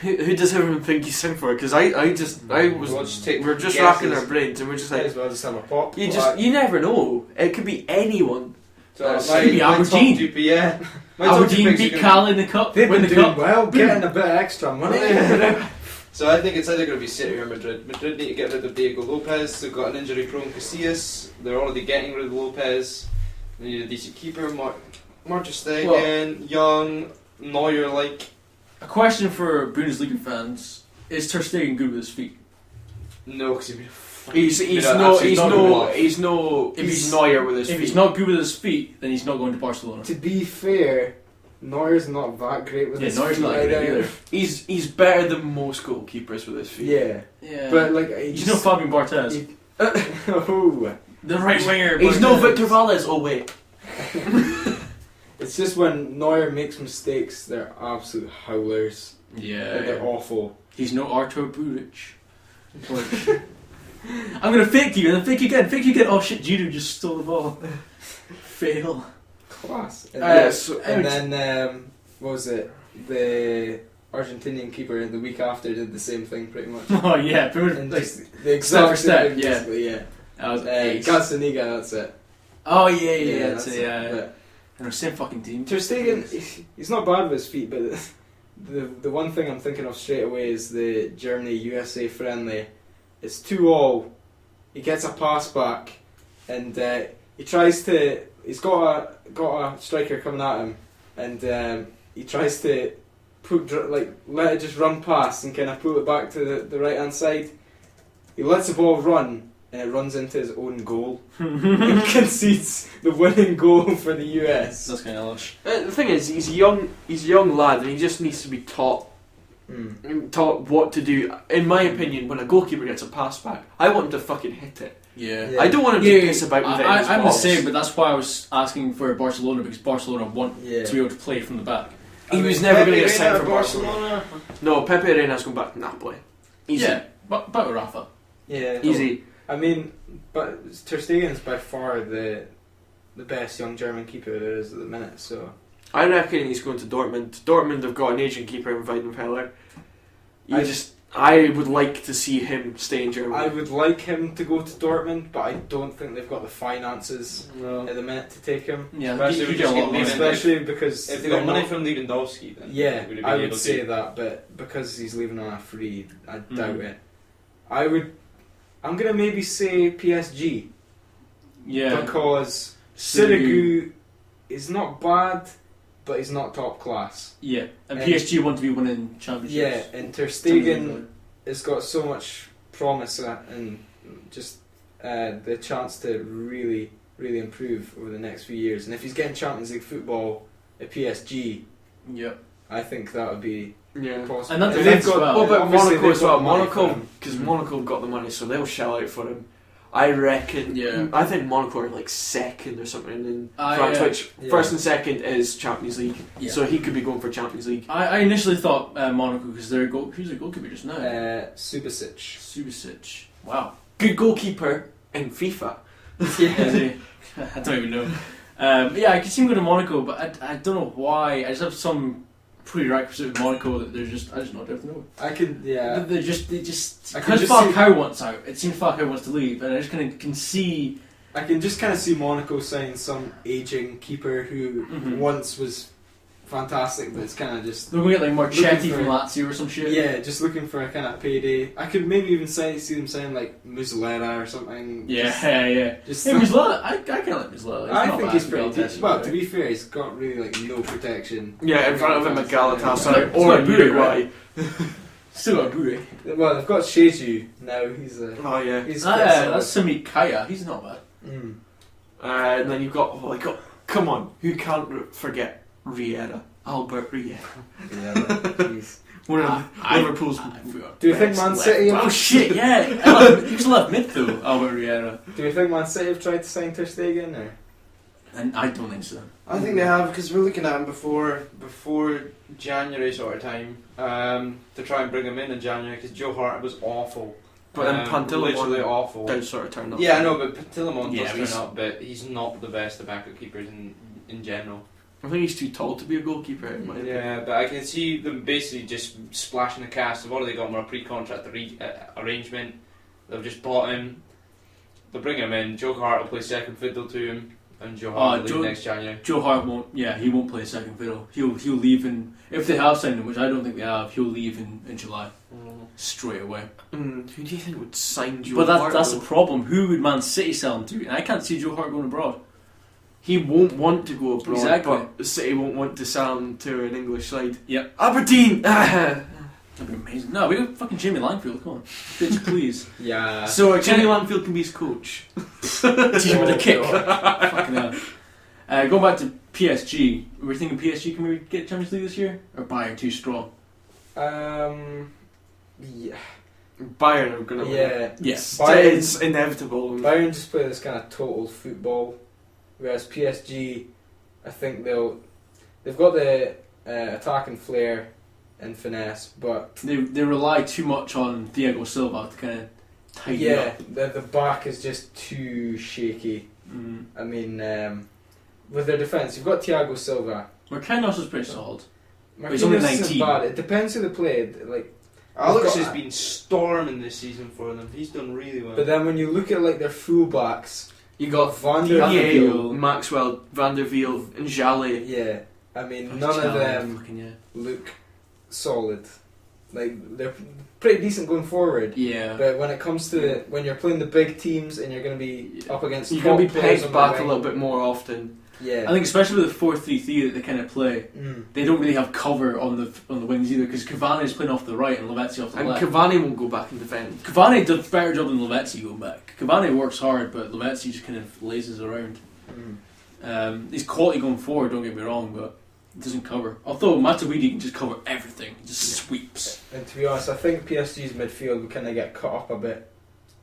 Who does everyone think he's signed for? Because I was We'll just take we're just guesses. racking our brains and we're just Might like as well just have a pop. you never know. It could be anyone. So Maybe Aberdeen. top two, yeah. My top two Aberdeen picks are beat gonna- Cal in the cup, They've win been the doing cup. well, getting a bit of extra money. So I think it's either going to be City or Madrid. Madrid need to get rid of Diego Lopez. They've got an injury-prone Casillas. They're already getting rid of Lopez. They need a decent keeper. Mark ter Stegen, young, Neuer-like. A question for Bundesliga fans: is ter Stegen good with his feet? No, because He's Neuer with his If feet. he's not good with his feet, then he's not going to Barcelona. To be fair, Neuer's not that great with Yeah, his Neuer's feet not great either. either. He's better than most goalkeepers with his feet. Yeah, Yeah, but like he's no Fabian Barthez, oh, the right winger. He's no Barthez. Victor Valles. Oh wait. it's just when Neuer makes mistakes, they're absolute howlers. Yeah, They're awful. he's no Artur Buric. Like, I'm gonna fake you, and then fake you again. Oh shit, Judo just stole the ball. Fail. Class. And, Yes. then what was it? The Argentinian keeper the week after did the same thing pretty much. Oh yeah, pretty much, And like, just the step for exact step, same thing, yeah. basically, yeah. that was ace. Gazzaniga, that's it. Oh yeah, that's that's it. Yeah, But and we're same fucking team. Ter Stegen, he's not bad with his feet, but the one thing I'm thinking of straight away is the Germany-USA friendly. It's 2-2. He gets a pass back, and he tries to. He's got a striker coming at him, and he tries to let it just run past and kind of pull it back to the right hand side. He lets the ball run, and it runs into his own goal and concedes the winning goal for the US. That's kind of lush. The thing is, he's a young lad, and he just needs to be taught what to do. In my opinion, when a goalkeeper gets a pass back, I want him to fucking hit it. Yeah. Yeah. I don't want him to piss about with it. in his I'm the box. same, but that's why I was asking for Barcelona, because Barcelona want Yeah. to be able to play from the back. He was never going to get signed for Barcelona. No, Pepe Reina's going back to Napoli. Easy. Yeah, but with Rafa. Yeah, Easy. I mean, but Ter Stegen is by far the best young German keeper there is at the minute. So I reckon he's going to Dortmund. Dortmund have got an Asian keeper in Weidenfeller. I would like to see him stay in Germany. I would like him to go to Dortmund, but I don't think they've got the finances No. at the minute to take him. Yeah, Especially you if we get a just lot get of money. Lewandowski. Especially because If they they're got money not- from Lewandowski, then yeah, would have been I able would to. say that, but because he's leaving on a free, I doubt Mhm. it. I'm gonna maybe say PSG Yeah. because Sirigu. Sirigu is not bad, but he's not top class. Yeah, and And- PSG want to be winning championships. Yeah, and Ter Stegen has got so much promise and just the chance to really, really improve over the next few years. And if he's getting Champions League football at PSG, Yeah. I think that would be yeah. possible. And that If defence they've as got- well. Oh, but obviously Monaco they've as well. got money for Monaco, him. because Monaco have got the money, so they'll shell out for him. I reckon. Yeah. I think Monaco are like second or something in I, France, yeah. which Yeah. first and second is Champions League. Yeah. So he could be going for Champions League. I initially thought Monaco because who's their goalkeeper just now? Subasic. Subasic. Wow. Good goalkeeper in FIFA. Is he? I don't even know. Yeah, I could see him go to Monaco, but I don't know why. I just have some prerequisite with Monaco that I just not know. I could, yeah. They just I can because just see- Falcao wants out. It seems Falcao wants to leave, and I just kind of can see. I can just kind of see Monaco signing some aging keeper who Mhm. once was fantastic, but it's kind of just They're going to get like Marchetti Looking for- from Lazio or some shit. yeah, just looking for a kind of payday. I could maybe even see them saying like Muslera or something. Yeah. Just Hey, Muslera, I kind of like Muslera. I think he's pretty decent. Well, to be fair, he's got really like no protection. Yeah, in front of him at Yeah. Galatasaray It's or like Uruguay. Still got Bure. Well, they've got Sheju now. He's Oh yeah. he's That's Sami Kaya. He's not bad. And then you've got come on, who can't forget Riera, Albert Riera, Yeah, jeez. one of Liverpool's. Do you think Man City? Oh shit! Yeah, he was left mid though. Albert Riera. Do you think Man City have tried to sign Ter Stegen or? And I don't think so. I think they have, because we're looking at him before January sort of time to try and bring him in January, because Joe Hart was awful. But then literally Pantilimon awful. does sort of turn up. Yeah, I know, but Pantilimon Yeah, does turn up, but he's not the best of backup keepers in general. I think he's too tall to be a goalkeeper. In my opinion. Yeah, but I can see them basically just splashing the cash. They've already got him on a pre-contract arrangement. They've just bought him. They'll bring him in. Joe Hart will play second fiddle to him, and Joe Hart will leave next January. Joe Hart won't. Yeah, he won't play second fiddle. He'll leave in, if they have signed him, which I don't think they have. He'll leave in July straight away. Who do you think would sign Joe But Hart? that's though? the problem. Who would Man City sell him to? And I can't see Joe Hart going abroad. He won't want to go abroad, Exactly. but City won't want to sell him to an English side. Yep. Aberdeen! That'd be amazing. No, we got fucking Jamie Langfield. Come on, bitch, please. Yeah. So Kenny Landfield can be his coach. teach him with a kick. Fucking hell. Going back to PSG, we're thinking PSG can we get Champions League this year, or Bayern too strong? Yeah. Bayern are going to win. Yeah. Yes. It's inevitable. Bayern just play this kind of total football, whereas PSG, I think they've got the attacking flair and finesse, but They rely too much on Thiago Silva to kind of tidy up. the back is just too shaky. I mean, with their defence, you've got Thiago Silva. Marquinhos is pretty solid. He's Marquinhos only isn't 19. bad. It depends who they played. Like, Alex got- has been storming this season for them. He's done really well. but then when you look at like their fullbacks, You got Van der Diego, Veel. Maxwell, Van der Veel, and Jale. Yeah, I mean, Fucking none of Chelsea, them fucking, yeah. look solid. Like, they're pretty decent going forward. Yeah. But when it comes to when you're playing the big teams and you're going to be up against You're top going to be players pegged on the back a wing, little bit more often. Yeah. I think especially with the 4-3-3 that they kind of play, Mm. they don't really have cover on the wings either, because Cavani is playing off the right and Lavezzi off the And left. Cavani won't go back and defend. Cavani does a better job than Lavezzi going back. Cavani works hard, but Lavezzi just kind of lazes around. He's quality going forward, don't get me wrong, but he doesn't cover. Although Matuidi can just cover everything, he just sweeps. And to be honest, I think PSG's midfield will kind of get cut up a bit.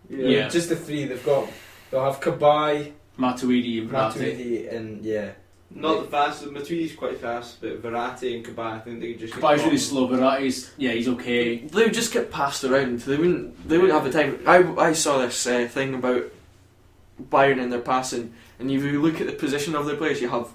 Yeah. Just the three they'll have Kabay, Matuidi and Verratti. Matuidi, and yeah. Not the fastest. Matuidi's quite fast, but Verratti and Kabay, I think they could just. Kabai's really slow, Verratti's, he's okay. They would just get passed around. They wouldn't have the time. I saw this thing about Bayern and their passing, and if you look at the position of their players, you have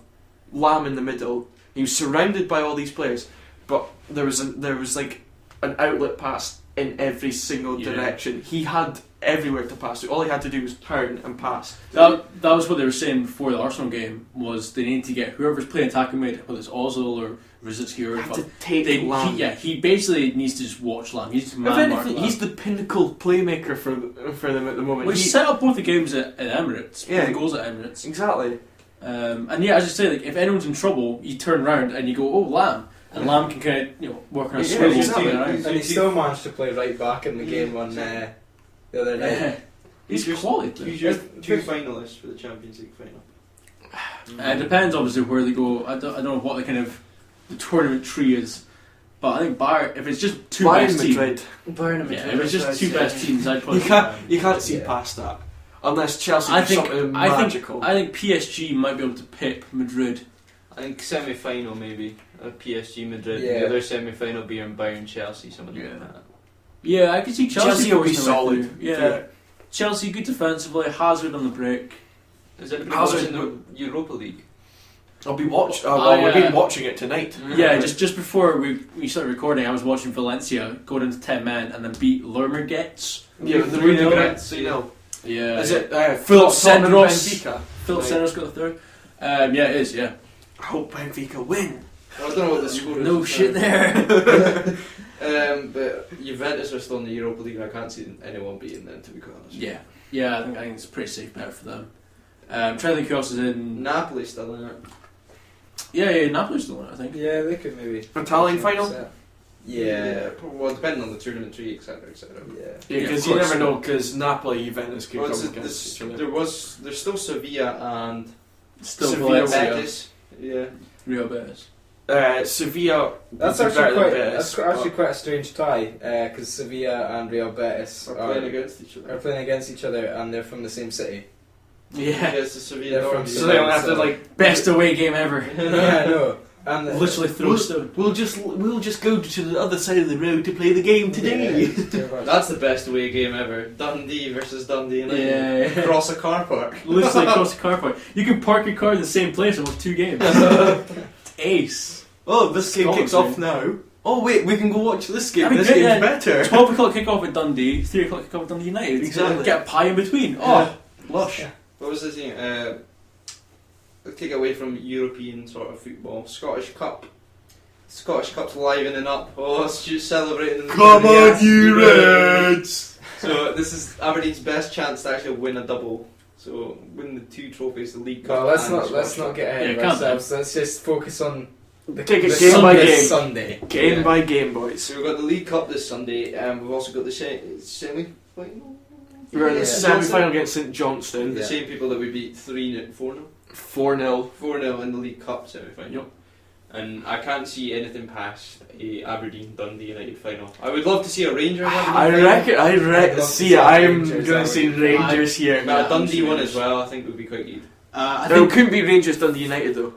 Lam in the middle. He was surrounded by all these players, but there was like an outlet pass in every single direction. He had everywhere to pass to. All he had to do was turn and pass. That was what they were saying before the Arsenal game, was they need to get whoever's playing attacking mid, whether it's Ozil or Rosicky or They have to take Lam. he basically needs to just watch Lam. He's just If man mark anything, Lam. he's the pinnacle playmaker for them at the moment. Well, he set up both the games at Emirates. Yeah. Both the goals at Emirates. Exactly. And as you say, like if anyone's in trouble, you turn around and you go, "Oh, Lam," and Lam can kind of work on a Yeah, swivel. exactly. around. And he still managed to play right back in the game on the other night. Yeah. He's Who's quality. Who's your two finalists for the Champions League final? It depends obviously where they go. I don't know what the tournament tree is, but I think Bayern. If it's just two Bayern best teams, Madrid. Bayern if it's just two best teams, I'd probably. You can't see Yeah. past that unless Chelsea I do think something I magical. think PSG might be able to pip Madrid. I think semi-final maybe. PSG Madrid. Yeah. The other semi-final being Bayern Chelsea, something Yeah. like that. Yeah, I could see Chelsea will be forcing their way solid. through. Yeah. Chelsea good defensively, Hazard on the break. Is anybody Hazard watching the Europa League? I'll be watching. we've been watching it tonight. Yeah, just before we started recording, I was watching Valencia go into 10 men and then beat Lermergets. Yeah, the 3-0 really Reds, good. No. Yeah. Is it Philip Tottenham Senderos? Benfica? Philip Right. Senderos got the third. Yeah, it is. Yeah. I hope Benfica win. I don't know what the score is. No shit there. But Juventus are still in the Europa League, and I can't see anyone beating them, to be quite honest. Yeah. I think it's a pretty safe bet for them. Trying to think who else is in. Napoli's still in it. Yeah, Napoli's the one, I think. Yeah, they could maybe. Italian final? Yeah. Well, depending on the tournament tree, etc., etc. Yeah. Yeah, Yeah, because of you course. never know, because Napoli, Juventus could Well, come it's- against each other. there's still Sevilla and Still Sevilla, Valencia, Betis. Yeah. Real Betis. Sevilla That's would be better actually than quite Betis, actually quite a strange tie because Sevilla and Real Betis Are are playing against each are other. playing against each other and they're from the same city. Yeah. It's the Sevilla They're from Derby. so they don't have to like. Best away game ever. Yeah, I know. And Literally throw a stone. We'll just go to the other side of the road to play the game today. That's the best away game ever. Dundee versus Dundee United. Yeah. Across a car park. Literally across the car park. You can park your car in the same place and watch 2 games. It's ace. Oh, this game Scotland, kicks off now. Oh wait, we can go watch this game. That'd be This great, game's yeah. better. 12 o'clock kick off at Dundee, 3 o'clock kick off at Dundee United. Exactly. Get a pie in between. Oh, lush. What was the thing? Take away from European sort of football. Scottish Cup. Scottish Cup's livening up. Oh, Stu's celebrating. Come on, Yes. you Reds! So this is Aberdeen's best chance to actually win a double. So win the 2 trophies, the League Cup. Well, let's and the not Scottish get ahead Yeah, of calm ourselves. Let's just focus on the Take it the game by Sunday- game. Sunday. Game Yeah. by game, boys. So we've got the League Cup this Sunday, and we've also got the semi-final. We're in the Yeah. semi-final against St Johnston. The Yeah. same people that we beat 4-0. 4-0. 4-0 in the League Cup semi-final. Yep. And I can't see anything past a Aberdeen Dundee United final. I would love to see a Rangers Aberdeen I final. reckon. I'd love to See, see I'm Rangers, gonna see Aberdeen. Rangers here. But a Yeah, Dundee I'm one sure. as well, I think would be quite good. I No, it think. couldn't be Rangers Dundee United though.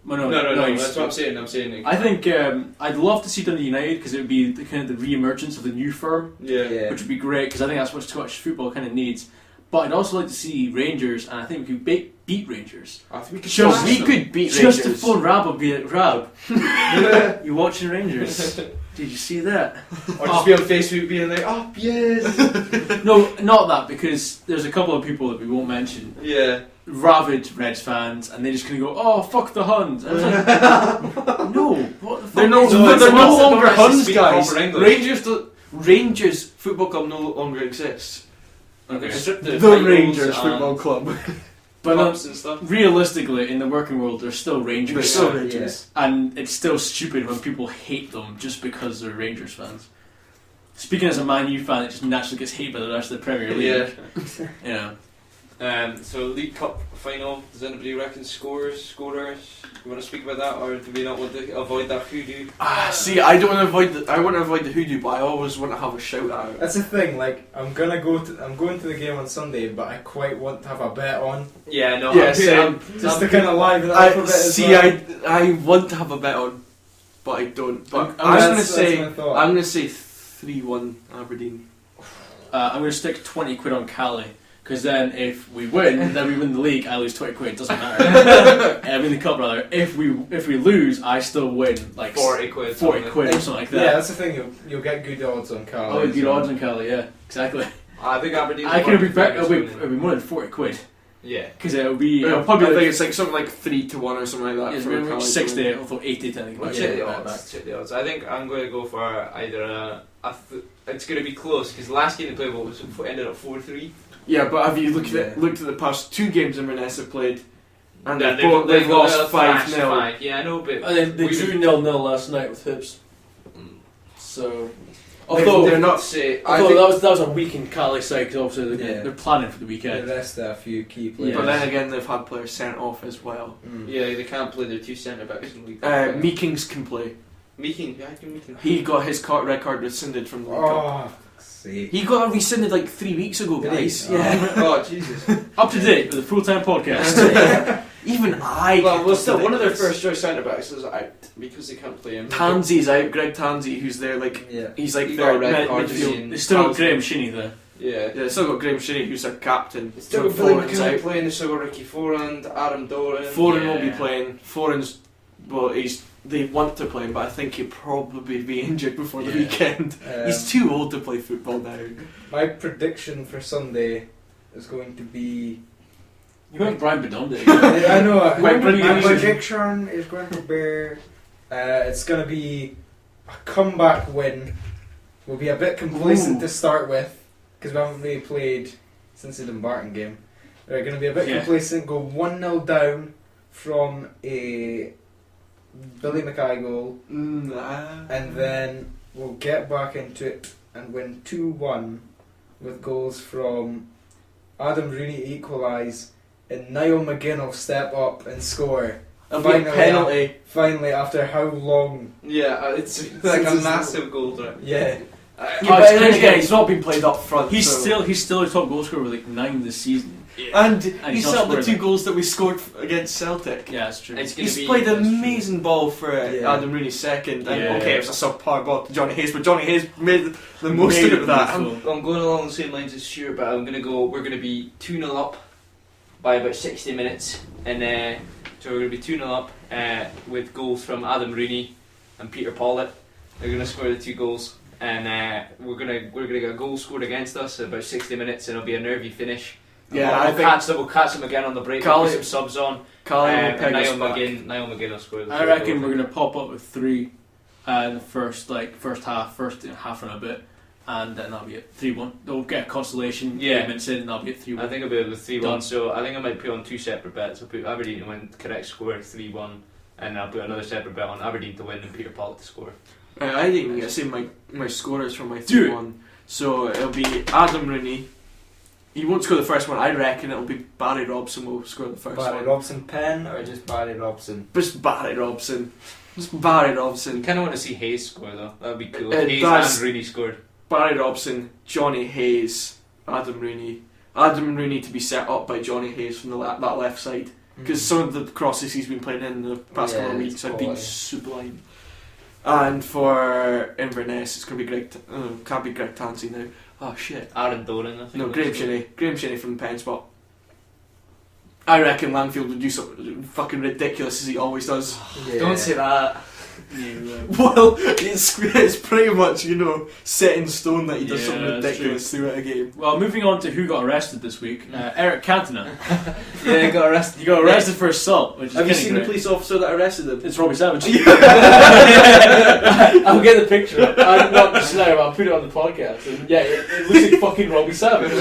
Well, No, you- that's what I'm saying. I'm saying. I think I'd love to see Dundee United because it would be the kind of the re-emergence of the new firm, Yeah. Yeah. which would be great because I think that's what Scottish football kind of needs. But I'd also like to see Rangers, and I think we could beat Rangers. I think we could Sure, smash we them. could beat Just to Rangers. phone Rab and be like, Rab, you watching Rangers? Did you see that? Or just be on Facebook being like, oh yes. No, not that, because there's a couple of people that we won't mention, Yeah. rabid Reds fans, and they're just going to go, oh, fuck the Huns. And I was like, no, what the fuck? They're no, is No, they're it's this? no not- longer don't actually Huns, speak guys. proper English. Rangers Football Club no longer exists. Okay. Okay. Strip The finals Rangers and Football Club. But cups and stuff. realistically, in the working world, they're still Rangers. They're still Yeah. Rangers. And it's still stupid when people hate them just because they're Rangers fans. Speaking as a Man U fan, it just naturally gets hated by the rest of the Premier League. Yeah. Yeah. So League Cup final. Does anybody reckon scorers? You want to speak about that, or do we not want to avoid that hoodoo? See, I don't want to avoid. I want to avoid the hoodoo, but I always want to have a shout out. That's the thing. Like, I'm going to the game on Sunday, but I quite want to have a bet on Yeah, no. Yeah, I'm same. just to kind of liven it up a bit. As See, well. I want to have a bet on, but I don't. But I'm I'm That's my thought. I'm gonna say 3-1 Aberdeen. I'm going to stick 20 quid on Cali. Because then if we win, then we win the league, I lose 20 quid, doesn't matter. I win the cup rather. If we lose, I still win like 40 quid. 40 quid or something like Yeah, that. that's the thing. You'll get good odds on Carl. Oh, good odds on Cali, yeah. Exactly. I think Aberdeen. I can be better, it'll be more than 40 quid. Yeah. Because it'll be, It'll it'll probably I like, think it's like something like 3-1 or something like that. it's for maybe Cali to 60, win. although 80 to I think. Well, might check be the a bit odds. back. Check the odds. I think I'm going to go for either it's going to be close because the last game they played ended up 4-3. Yeah, but have you looked Yeah. at the past 2 games Inverness have played, and Yeah, they've lost 5-0. 5. Yeah, I know, but And then they we- drew 0-0 last night with Hibs. So, Although although they're not. say I thought that was a weakened Cali side because obviously Yeah. they're planning for the The weekend. rest are a few key players. But then again, they've had players sent off as well. Mm. Yeah, they can't play their 2 centre backs in the league. Meekings can play. Meeking, yeah, I can Meeking. He got his red card rescinded from the League Cup. Oh, see. He got it rescinded like 3 weeks ago, Did he? guys. Oh. Yeah. Oh Jesus! Up to date with the full-time podcast. Even I. Well, still, can one of their predict first choice centre backs is out because they can't play him. this. Tansy's out. Greg Tansy, who's there, like Yeah. he's like He their got a red card midfield. in- They still got Tansy. Graham Shinnie there. Yeah. Yeah, they still got Graham Shinnie, who's their captain. Still So Billy Foran's McKinnon out. playing. They still got Ricky Forand, Adam Doran. Foran will be Yeah. playing. Foran's, well, they want to play him, but I think he'll probably be injured before the Yeah. weekend. He's too old to play football now. My prediction for Sunday is going to be. You went Brian Bedondi. I know. Quite My prediction. prediction is going to be. It's going to be a comeback win. We'll be a bit complacent Ooh. to start with because we haven't really played since the Dumbarton game. We're going to be a bit Yeah. complacent. Go 1-0 down from a Billy Mackay goal, and then will get back into it and win 2-1 with goals from Adam Rooney to equalise and Niall McGinn will step up and score. It'll be a penalty. Finally, after how long? Yeah, it's like a massive goal drive. Yeah. Yeah, but then again, he's not been played up front. He's so. still a top goal scorer with like 9 this season. And he's he's not set up the scored, 2 like- goals that we scored against Celtic. Yeah, that's true. He's played an amazing ball for Adam Rooney's second. And Yeah. okay, it was a subpar ball to Johnny Hayes, but Johnny Hayes made the most out of that. beautiful. I'm going along the same lines as Stuart, but we're going to be 2-0 up by about 60 minutes. And so we're going to be 2-0 up with goals from Adam Rooney and Peter Pollitt. They're going to score the 2 goals. And we're gonna get a goal scored against us at about 60 minutes, and it'll be a nervy finish. Yeah, we'll I think we'll catch them again on the break. Carly- We'll put some subs on. Carly will peg us Niall back. McGinn will score. The I third reckon goal. we're gonna pop up with 3 in the first half and a bit, and then that'll be it. 3-1. They'll get a consolation. 8 minutes in, and that'll be it. 3-1. I think I'll be able to 3-1. Done. So I think I might put on 2 separate bets. I'll put Aberdeen to win, correct score 3-1, and I'll put another separate bet on Aberdeen to win and Peter Pollitt to score. I think I'm going to say my scorers from my Do it. 3-1. So it'll be Adam Rooney. He won't score the first one. I reckon it'll be Barry Robson will score the first Barry one. Robson pen or just Barry Robson? Just Barry Robson. Just Barry I Robson. kind of want to see Hayes score though. That would be cool. It Hayes does. and Rooney scored. Barry Robson, Johnny Hayes, Adam Rooney. Adam Rooney to be set up by Johnny Hayes from that left side. Because some of the crosses he's been playing in the past couple of Yeah, weeks it's have been quality. sublime. And for Inverness, it's going to be Greg. Can't be Greg Tansey now. Oh shit. Aaron Doran, I think. No, will Graham score. Shinnie. Graham Shinnie from the pen spot. I reckon Langfield would do something fucking ridiculous as he always does. Yeah. Don't say that. Well, it's pretty much, set in stone that he does Yeah, something that's ridiculous throughout a game. Well, moving on to who got arrested this week. Eric Cantona. Yeah, he got arrested. He got arrested for assault, which is Have you kinda seen great. the police officer that arrested him? It's Robbie Savage. I'll get the picture up. I'm not just now, I'll put it on the podcast. And yeah, it looks like fucking Robbie Savage.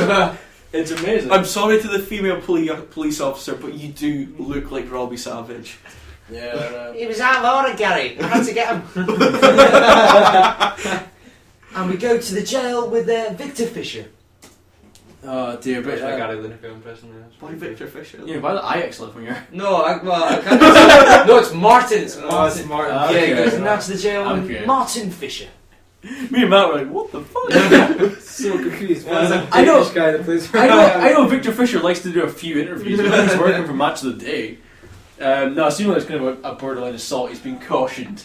It's amazing. I'm sorry to the female police officer, but you do look like Robbie Savage. Yeah, He was out of order, Gary. I had to get him. and we go to the jail with Victor Fisher. Oh dear, but That's my Gary Lineker impression. Why Victor Fisher? yeah, why the Ajax left winger? No, I can't. No, it's Martin. It's Oh, it's Martin. Martin. Ah, Yeah, he okay. goes now to the jail Okay. with Martin Fisher. Me and Matt were like, what the fuck? So confused. What is that I know- British guy that plays for I know Victor Fisher likes to do a few interviews, but he's working for Match of the Day. No, I seen it's kind of a borderline assault. He's been cautioned,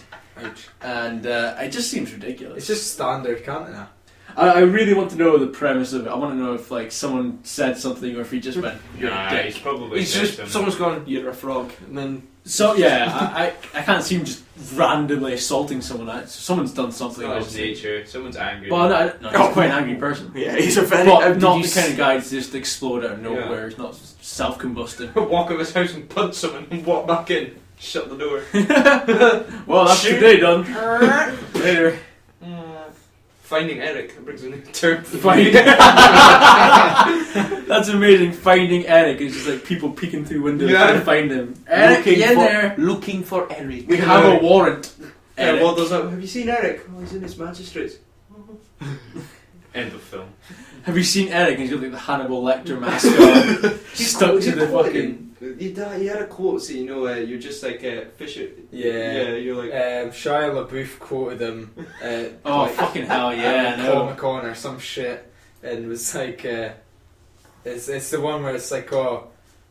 and it just seems ridiculous. It's just standard Cantona. I really want to know the premise of it. I want to know if like someone said something or if he just went, "You're a dick." he's probably. He's just someone's gone. You're a frog, and then So yeah, I can't see him just randomly assaulting someone. Someone's done something. Not his obviously. nature. Someone's angry. Well, no, he's quite an angry person. yeah, he's a very. But not did the you kind of guy to just explode out of Yeah. nowhere. He's not self-combusting. walk out of his house and punch someone and walk back in. Shut the door. Well, that's Shoot. today done. Later. Finding Eric. That brings a new term. Finding. That's amazing. Finding Eric is just like people peeking through windows Yeah. trying to find him. Eric, you in there? Looking for Eric. We have a warrant. And Eric. what does that? Have you seen Eric? Oh, he's in his magistrates. End of film. Have you seen Eric? He's got like the Hannibal Lecter mask on, stuck to the fucking. He had a quote, so you're just like Fisher. Yeah. You're like. Shia LaBeouf quoted him. Oh like, fucking hell! Yeah, I know. Comic Con or some shit, and was like, it's the one where it's like, oh,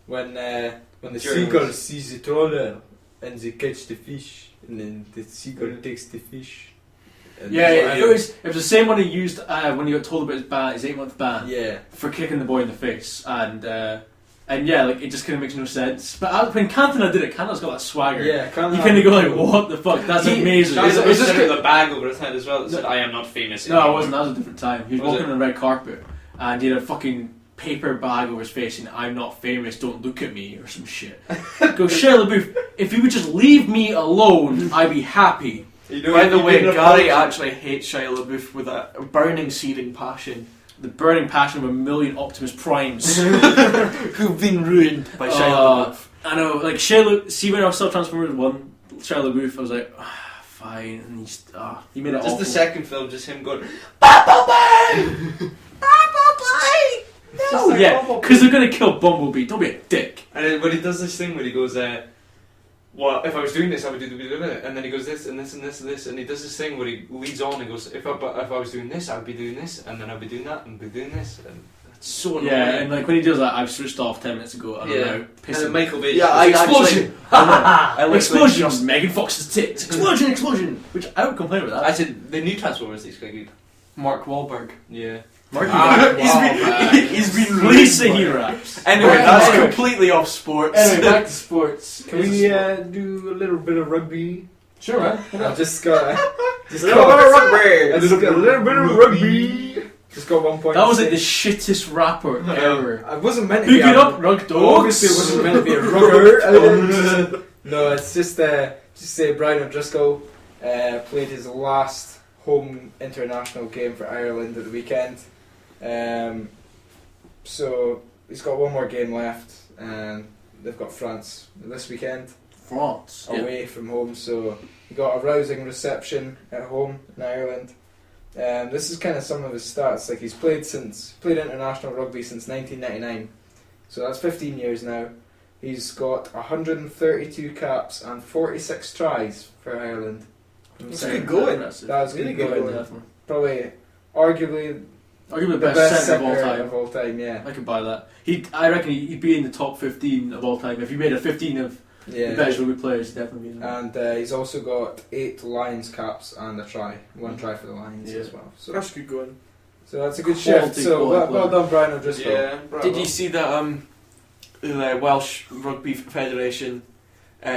when the seagull sees the trawler and they catch the fish, and then the seagull takes the fish. And Yeah, then- it was the same one he used when he got told about his ban, his 8-month ban, yeah. for kicking the boy in the face, and yeah, like it just kind of makes no sense. But when Cantona did it, Cantona's got that swagger. Yeah, You kind of go like, what the fuck? That's amazing. Was Is this this the bag over his head as well that said, "I am not famous"? No, it anymore"? wasn't. That was a different time. He was Was walking it? on a red carpet, and he had a fucking paper bag over his face, and "I'm not famous. Don't look at me" or some shit. Go, Shia LaBeouf. If you would just leave me alone, I'd be happy. By the way, Gary actually hates Shia LaBeouf with a burning, seething passion. The burning passion of a million Optimus Primes. Who've been ruined by Shia LaBeouf. I know, like see when I saw Transformers 1, Shia LaBeouf, I was like, fine, and he made it Just awful. the second film, just him going, Bumblebee! Bumblebee! Oh yeah, because they're gonna kill Bumblebee. Don't be a dick. And then when he does this thing where he goes, well, if I was doing this, I would be doing it. And then he goes this and this and this and this, and he does this thing where he leads on and goes, if I was doing this, I would be doing this, and then I'd be doing that, and be doing this, and it's so annoying. Yeah, and like when he does that, I've switched off 10 minutes ago. And Yeah. I'm now And then pissing. Michael Bay. Yeah, I Explosion! I Explosion! Megan Fox's tits! Explosion! Explosion! Which I don't complain about that. I said the new Transformers is quite good. Mark Wahlberg. Yeah. Marky He's been release the really hero funny. apps. Anyway, Right, that's anyway. completely off sports. Anyway, back to sports. Can we do a little bit of rugby? Sure, man. I've just got Just got rugby. I just got a little bit of rugby. Just got 1 point. That was like the shittest rapper ever. I wasn't meant to Pick be. it up, rug dogs. Obviously, it wasn't meant to be a rugger. No, it's just say Brian O'Driscoll played his last home international game for Ireland at the weekend. So he's got one more game left, and they've got France this weekend France. Yeah. away from home. So he got a rousing reception at home in Ireland. This is kind of some of his stats. Like he's played international rugby since 1999, so that's 15 years now. He's got 132 caps and 46 tries for Ireland. That's good going. Impressive. That was Really good good going. Definitely. Probably, arguably, Arguably the the best centre of all time. of all time. Yeah, I could buy that. I reckon he'd be in the top 15 of all time. If you made a 15 of the yeah. best rugby players, he'd definitely be in there. And he's also got 8 Lions caps and a try. One try for the Lions Yeah. as well. So That's good going. that's a good Quality, shift. So quality well player. done, Brian O'Driscoll. Yeah, bravo. Did you see that the Welsh Rugby Federation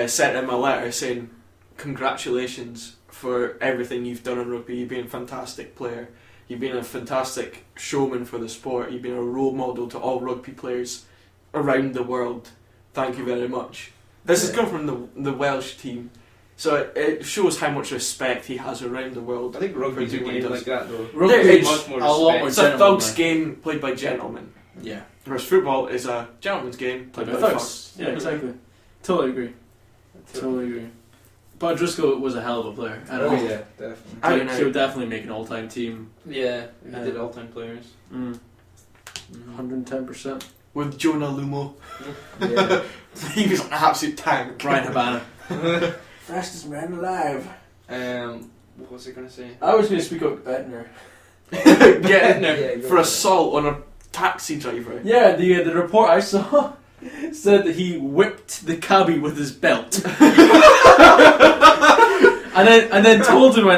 sent him a letter saying congratulations for everything you've done in rugby. You've been a fantastic player. You've been a fantastic showman for the sport. You've been a role model to all rugby players around the world. Thank you very much. This has Yeah. come from the Welsh team, so it shows how much respect he has around the world. I think rugby's a For doing what he game does. like that though. Rugby it's is much more a lot more It's a gentlemanlike. thugs game played by gentlemen, Yeah. whereas football is a gentleman's game Played played by by thugs. thugs. Yeah, exactly. Totally agree. Totally agree. But Driscoll was a hell of a player. And Oh I yeah, definitely. I don't know. He'll definitely make an all-time team. Yeah, he did all-time players. 110%. With Jonah Lumo. Yeah. He was an absolute tank. Brian Habana. Fastest man alive. What was I gonna say? I was going to speak up Bettner. Get in there Yeah, go for for it. assault on a taxi driver. Yeah, the report I saw said that he whipped the cabbie with his belt. and then told him,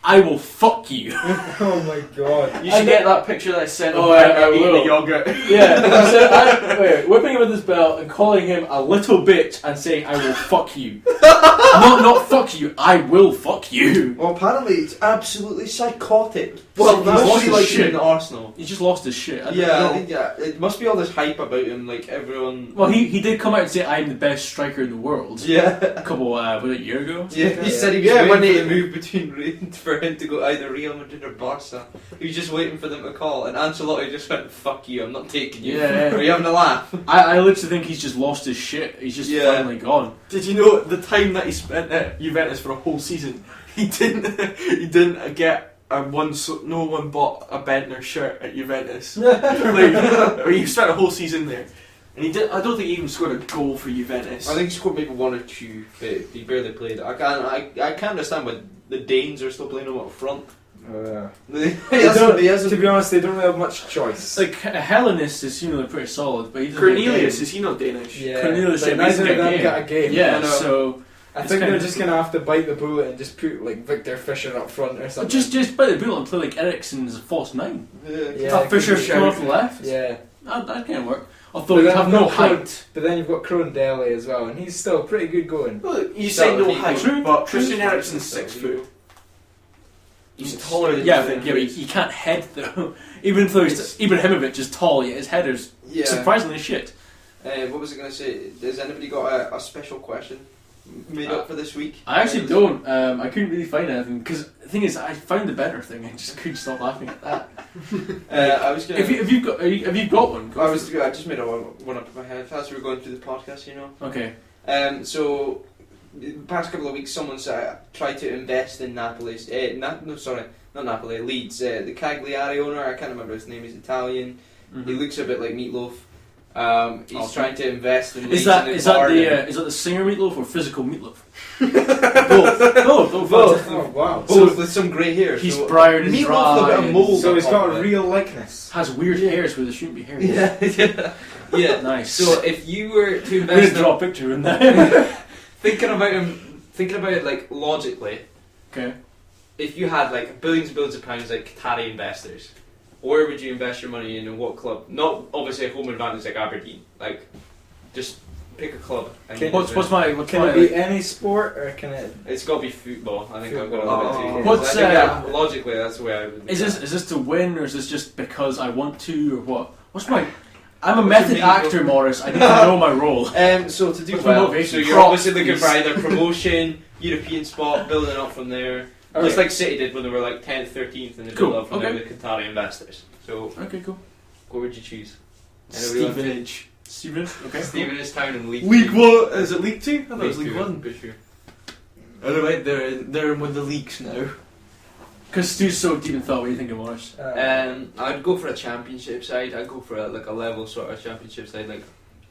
I will fuck you. Oh my god. You should get that picture that I sent of Oh, I him eating will. the yogurt. Yeah, he said, whipping him with his belt and calling him a little bitch and saying, I will fuck you. not fuck you, I will fuck you. Well, apparently it's absolutely psychotic. Well, He's that's what lost he his likes shit. in Arsenal. He just lost his shit. I don't Yeah, know. I think it must be all this hype about him. Like everyone. Well, he did come out and say, I'm the best striker in the world. Yeah. A couple, was it a year ago? Yeah, he said he was Yeah, when waiting he- for the move between for him to go either Real Madrid or Barca. He was just waiting for them to call, and Ancelotti just went, "Fuck you, I'm not taking you." Yeah. Are you having a laugh? I literally think he's just lost his shit. He's just Yeah. finally gone. Did you know the time that he spent at Juventus for a whole season? He didn't get no one bought a Bentner shirt at Juventus. He spent a whole season there, and he did. I don't think he even scored a goal for Juventus. I think he scored maybe 1 or 2, but he barely played. I can't understand why the Danes are still playing him up front. To be honest, they don't really have much choice. Like, Hellenist is, pretty solid, but he doesn't Cornelius, get is he not Danish? yeah, Cornelius but James neither of get a them game. get a a game. game. Yeah, I know. so I it's think kind they're of- just gonna have to bite the bullet and just put like Victor Fisher up front or something. just by the bullet and play like Ericsson as a false 9. Yeah, That Fisher good coming off shout. the left. Yeah, That can't work. Although But you then have you've no got Crone- height. but then you've got Crone Deli as well, and he's still pretty good going. Well, you Shut say up, no people. height, True. but Christian True. Eriksen's 6 foot. He's taller than Yeah, you but think. he can't head though. Even though Ibrahimovic is tall, yet his header's Yeah. surprisingly shit. What was I going to say? Has anybody got a special question made up for this week? I actually don't. I couldn't really find anything because the thing is, I found the better thing. I just couldn't stop laughing at that. I was going. If you've got one, go I for it. just made one up in my head as we were going through the podcast. Okay. So the past couple of weeks, someone's tried to invest in Napoli's. Not Napoli, Leeds. The Cagliari owner, I can't remember his name. He's Italian. He looks a bit like Meatloaf. He's trying to invest in Leeds. Is that the singer Meatloaf or physical Meatloaf? Both. Oh wow. Both with some grey hair. He's so briar and Meatloaf look dry. at a mold. So he's on got top a of it. real likeness. Has weird hairs where there shouldn't be hairs. Yeah. Nice. So if you were to I'm gonna invest, draw a picture in there. thinking about it like logically, Okay. if you had like billions and billions of pounds like Qatari investors, where would you invest your money in and what club? Not obviously a home advantage like Aberdeen. Like, just pick a club. And Can- What's my Can it be any sport or can it? It's got to be football. I think I'm going to Football. limit it. What's, I think that, logically that's the way I would. Is this to win or is this just because I want to or what? What's my? I'm a What's method your main actor, Morris. I need to know my role. So to do What's my well, motivation? so you're Props, obviously looking for please. either promotion, European spot, building up from there. Okay. Just like City did when they were like 10th, 13th, and they Cool, built up from there okay. with Qatari investors. So, Okay, cool. what would you choose? Anybody want to- Stevenage. Stevenage. Okay. Stevenage Town and League. League 1. Is it League 2? I thought it was League League Two, 1. for sure. Anyway, they're in with the leagues now. Because Stu's so deep in thought. What are you thinking, Morris? I'd go for a championship side. I'd go for a level sort of championship side, like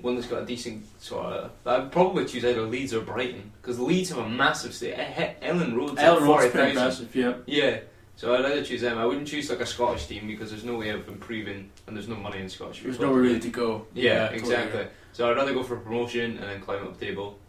one that's got a decent sort of. I'd probably choose either Leeds or Brighton because Leeds have a massive state. Ellen Road's Ellen Road's 40,000. pretty impressive. Yeah. Yeah, so I'd either choose them. I wouldn't choose like a Scottish team because there's no way of improving and there's no money in Scottish. There's football. nowhere really to go. Yeah, totally exactly. agree. So I'd rather go for promotion and then climb up the table,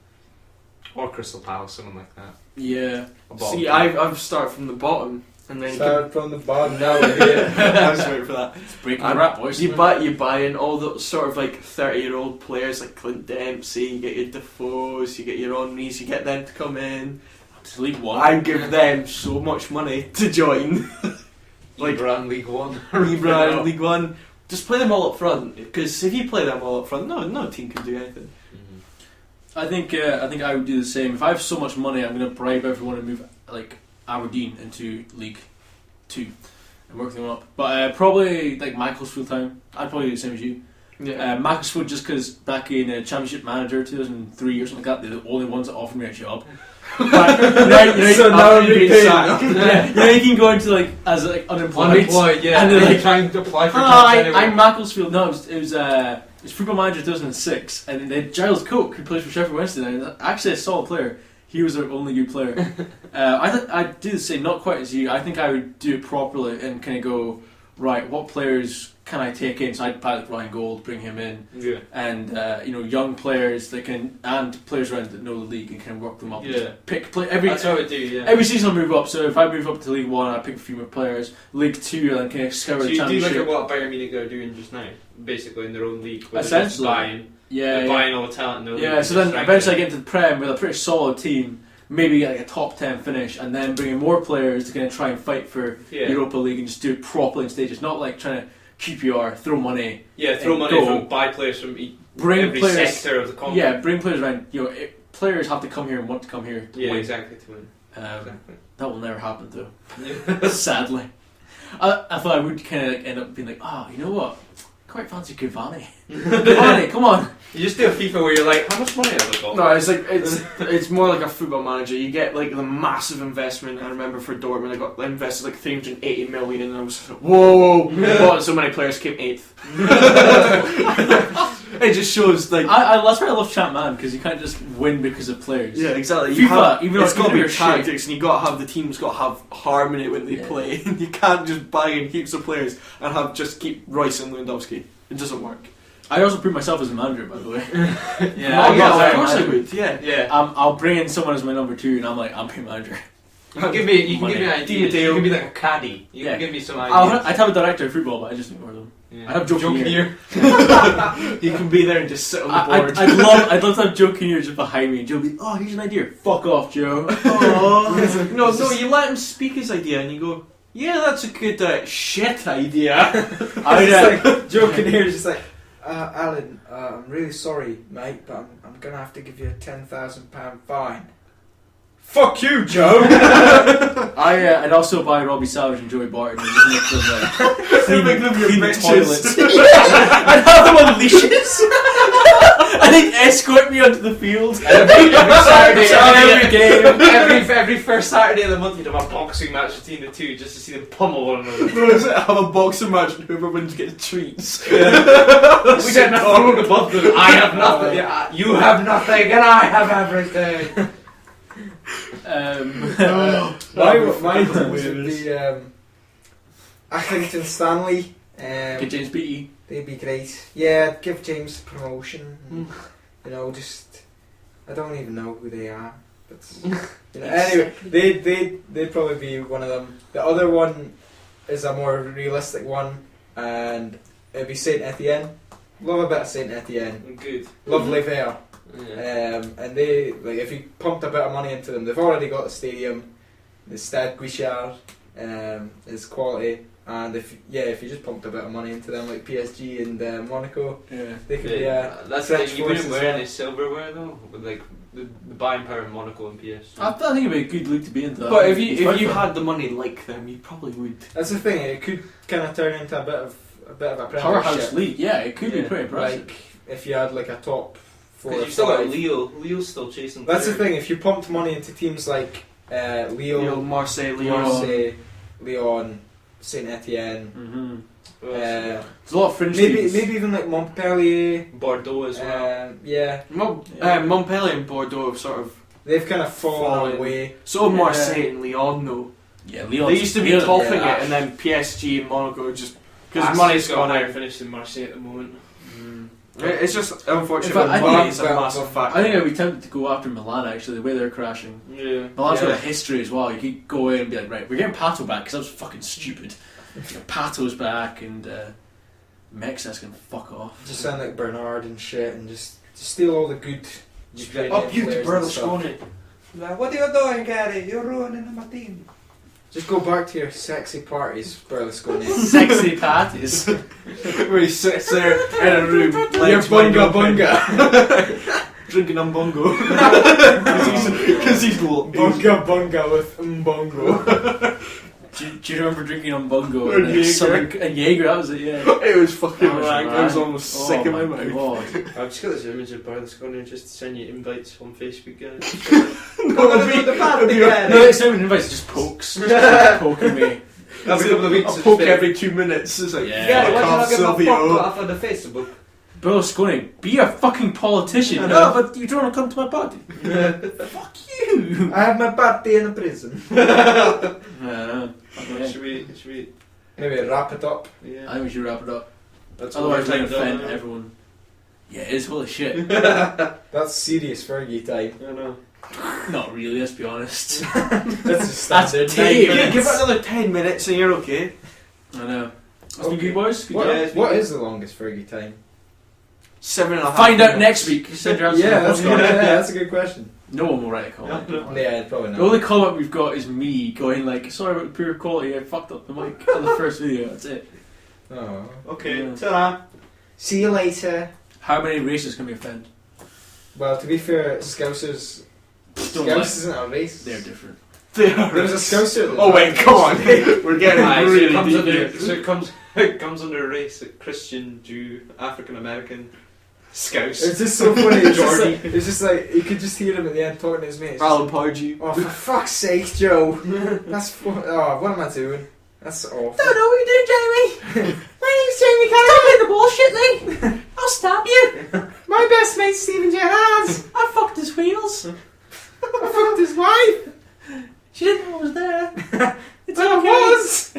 or Crystal Palace, something like that. Yeah. A bottom See, team. I've started from the bottom, and then Start from the bottom now. I was waiting for that. It's breaking And the rap, boys. You buy in all the sort of like 30-year-old players like Clint Dempsey. You get your Defoes, you get your Henrys, you get them to come in. It's League One. I give them so much money to join. like Ibra in League One. Libra in League One. Just play them all up front, because if you play them all up front, no team can do anything. I think I would do the same. If I have so much money, I'm going to bribe everyone to move like Aberdeen into League 2 and work them up. But probably like Macclesfield Town. I'd probably do the same as you. Yeah. Macclesfield, just because back in Championship Manager 2003 or something like that, they're the only ones that offered me a job. But, So now I'm being paid. yeah, you can go into like as like unemployed. Unemployed, yeah. And they're like, trying to apply for Hi, jobs anyway. I'm Macclesfield. No, it was Football Manager 2006, and they had Giles Cook, who plays for Sheffield Wednesday, and actually a solid player. He was their only good player. I'd do the same, not quite as you. I think I would do it properly and kind of go, right, what players can I take in? So I'd pilot Ryan Gold, bring him in, Yeah. and young players that can, and players around that know the league and can work them up. Yeah. Pick play every. That's how I would do, yeah. Every season I'll move up, so if I move up to League 1, I pick a few more players. League 2, then kind of scour So the you do Championship. like what Bayern Munich are doing just now, basically in their own league. Where they're just Essentially. buying, they're buying all the talent in their league. Yeah, and so then just eventually I strengthening. get into the Prem with a pretty solid team, maybe get like a top 10 finish, and then bring in more players to kind of try and fight for Yeah. Europa League and just do it properly in stages, not like trying to QPR, throw money, Yeah, throw and money go. from buy players from bring every players. sector of the continent. Yeah, bring players around. Players have to come here and want to come here to Yeah, win. exactly to win. That will never happen though. Yeah. Sadly, I thought I would kind of end up being like, you know what? Quite fancy Cavani. Cavani, come on. You just do a FIFA where you're like, how much money have I got? No, it's like it's more like a football manager. You get like the massive investment. I remember for Dortmund, I invested like 380 million, and I was like, whoa! Bought so many players, came 8th. It just shows like That's why I love Champ Man, because you can't just win because of players. yeah, exactly. FIFA, even though it's got to even be if you're tactics, and you got to have the team's got to have harmony when they Yeah. play. You can't just buy in heaps of players and have just keep Royce and Lewandowski. It doesn't work. I also prove myself as a manager, by the way. Yeah, Oh, yeah, sorry, of course I manager. would. Yeah. Yeah. I'll bring in someone as my number 2, and I'm like, I'm your manager. You can give me Money. ideas. You can be like a caddy. You Yeah. can give me some I'd ideas. have a director of football, but I just ignore them. Yeah. I'd have Joe Kinnear. You can be there and just sit on the board. I'd love to have Joe Kinnear just behind me, and Joe be, here's an idea. Fuck off, Joe. No, you let him speak his idea, and you go, yeah, that's a good shit idea. It's like joking here, just like, Alan, I'm really sorry, mate, but I'm gonna have to give you a £10,000 fine. Fuck you, Joe. I'd also buy Robbie Savage and Joey Barton and just make them like Make them your clean the bitches. toilets. I'd have them on leashes. and he'd escort me onto the field. Every Saturday, Every game. every first Saturday of the month, you'd have a boxing match between the two just to see them pummel one another. Have a boxing match and whoever wins gets treats. We get nothing above them. I have nothing. Yeah, you have nothing, and I have everything. My ones would be Accrington Stanley. Get James Beattie. They'd be great. Yeah, give James promotion. You know, just I don't even know who they are. But you know, anyway, they'd probably be one of them. The other one is a more realistic one, and it'd be Saint Etienne. Love a bit of Saint Etienne. Good. Love Les Verts. Yeah. And they like if you pumped a bit of money into them, they've already got the stadium. The Stade Guichard is quality. And if you just pumped a bit of money into them, like PSG and Monaco, Yeah. they could be a That's the French thing. You wouldn't force as wear well. any silverware though, with like the buying power of Monaco and PSG. I think it'd be a good league to be into. But if It's you worth it. had the money like them, you probably would. That's the thing. It could kind of turn into a bit of a powerhouse premiership. league, yeah, it could be Yeah. pretty impressive. Like if you had like a top 4 Because or you've still got 5. Leo. Leo's still chasing. That's the third. thing. If you pumped money into teams like Lyon, Marseille, Lyon. Marseille, Lyon, Saint Etienne, Mm-hmm. uh, There's a lot of fringe maybe teams. even like Montpellier. Bordeaux as well. Yeah, Montpellier and Bordeaux have sort of. they've kind of fallen Fallen. away. So have Yeah. Marseille and Lyon, though. Yeah, Leon. They used to be Leon- topping yeah. it, and then PSG and Monaco just. Because Because money's got gone a higher out. finish than Marseille at the moment. It's just unfortunate. In fact, I think Money's it's a well- massive factor. I think I'd be tempted to go after Milan actually, the way they're crashing. Yeah. Milan's got Yeah. a history as well. You could go in and be like, right, we're getting Pato back because that was fucking stupid. Pato's back and Mexas can fuck off. Just sound like Bernard and shit, and just steal all the good. Ukrainian Up you to players and stuff. Berlusconi. Like, what are you doing, Gary? You're ruining my team. Just go back to your sexy parties, Berlusconi. Sexy patties. Where he sits there in a room, Your legs wide bunga open, bunga. drinking umbongo. Because he's Bunga bunga with mbongo. Do you remember drinking on Bungo And and, Jaeger. and Jaeger? That was it, yeah. It was fucking That was rank. I was rank. almost sick in my mouth. God. I've just got this image of Berlusconi just to send you invites on Facebook, guys. No, it's not even invites, just pokes. Just poking me. Every couple of weeks, I'll it's poke been- every 2 minutes. It's like, Yeah. Yeah, why Carl did I get my Silvio. photo off of the Facebook? Berlusconi, be a fucking politician. I No, know. but you don't want to come to my party. Fuck you. I have my party in a prison. Okay. Should we? Maybe wrap it up. Yeah. I think we should wrap it up. That's Otherwise, we're overtime going to offend done, everyone. Yeah, it is full of shit. That's serious Fergie time. I know. Not really, let's be honest. That's a standard. That's tame. Yeah, give it another 10 minutes and you're okay. I know. That's been Okay. good, boys. Good What, job. Yeah, it's been what good. is the longest Fergie time? 7.5 Find out minutes. next week. Send your answer Yeah, to that's the good. podcast. Yeah, that's a good question. No one will write a comment. Yeah, probably not. The only comment we've got is me going like, sorry about the poor quality, I fucked up the mic on the first video, that's it. Oh. Okay, Yeah. ta-da. See you later. How many races can we offend? Well, to be fair, Scousers. Don't Scouse lie. isn't a race. They're different. There was a Scouser. that- Oh wait, come on. We're getting Aye, really so it comes deep under, here. so it comes under race: Christian, Jew, African American, Scouse. It's just so funny. It's just, Jordy. like, it's just like you could just hear him at the end talking to his mates. Alan Pardew. Oh, for fuck's sake, Joe. Oh, what am I doing? That's awful. Don't know what you're doing, Jamie. My name's Jamie Carragher. Stop the bullshit, Lee. I'll stab you. My best mate's Stephen Gerrard. I fucked his wheels. I fucked his wife. She didn't know I was there. It's But I okay. was.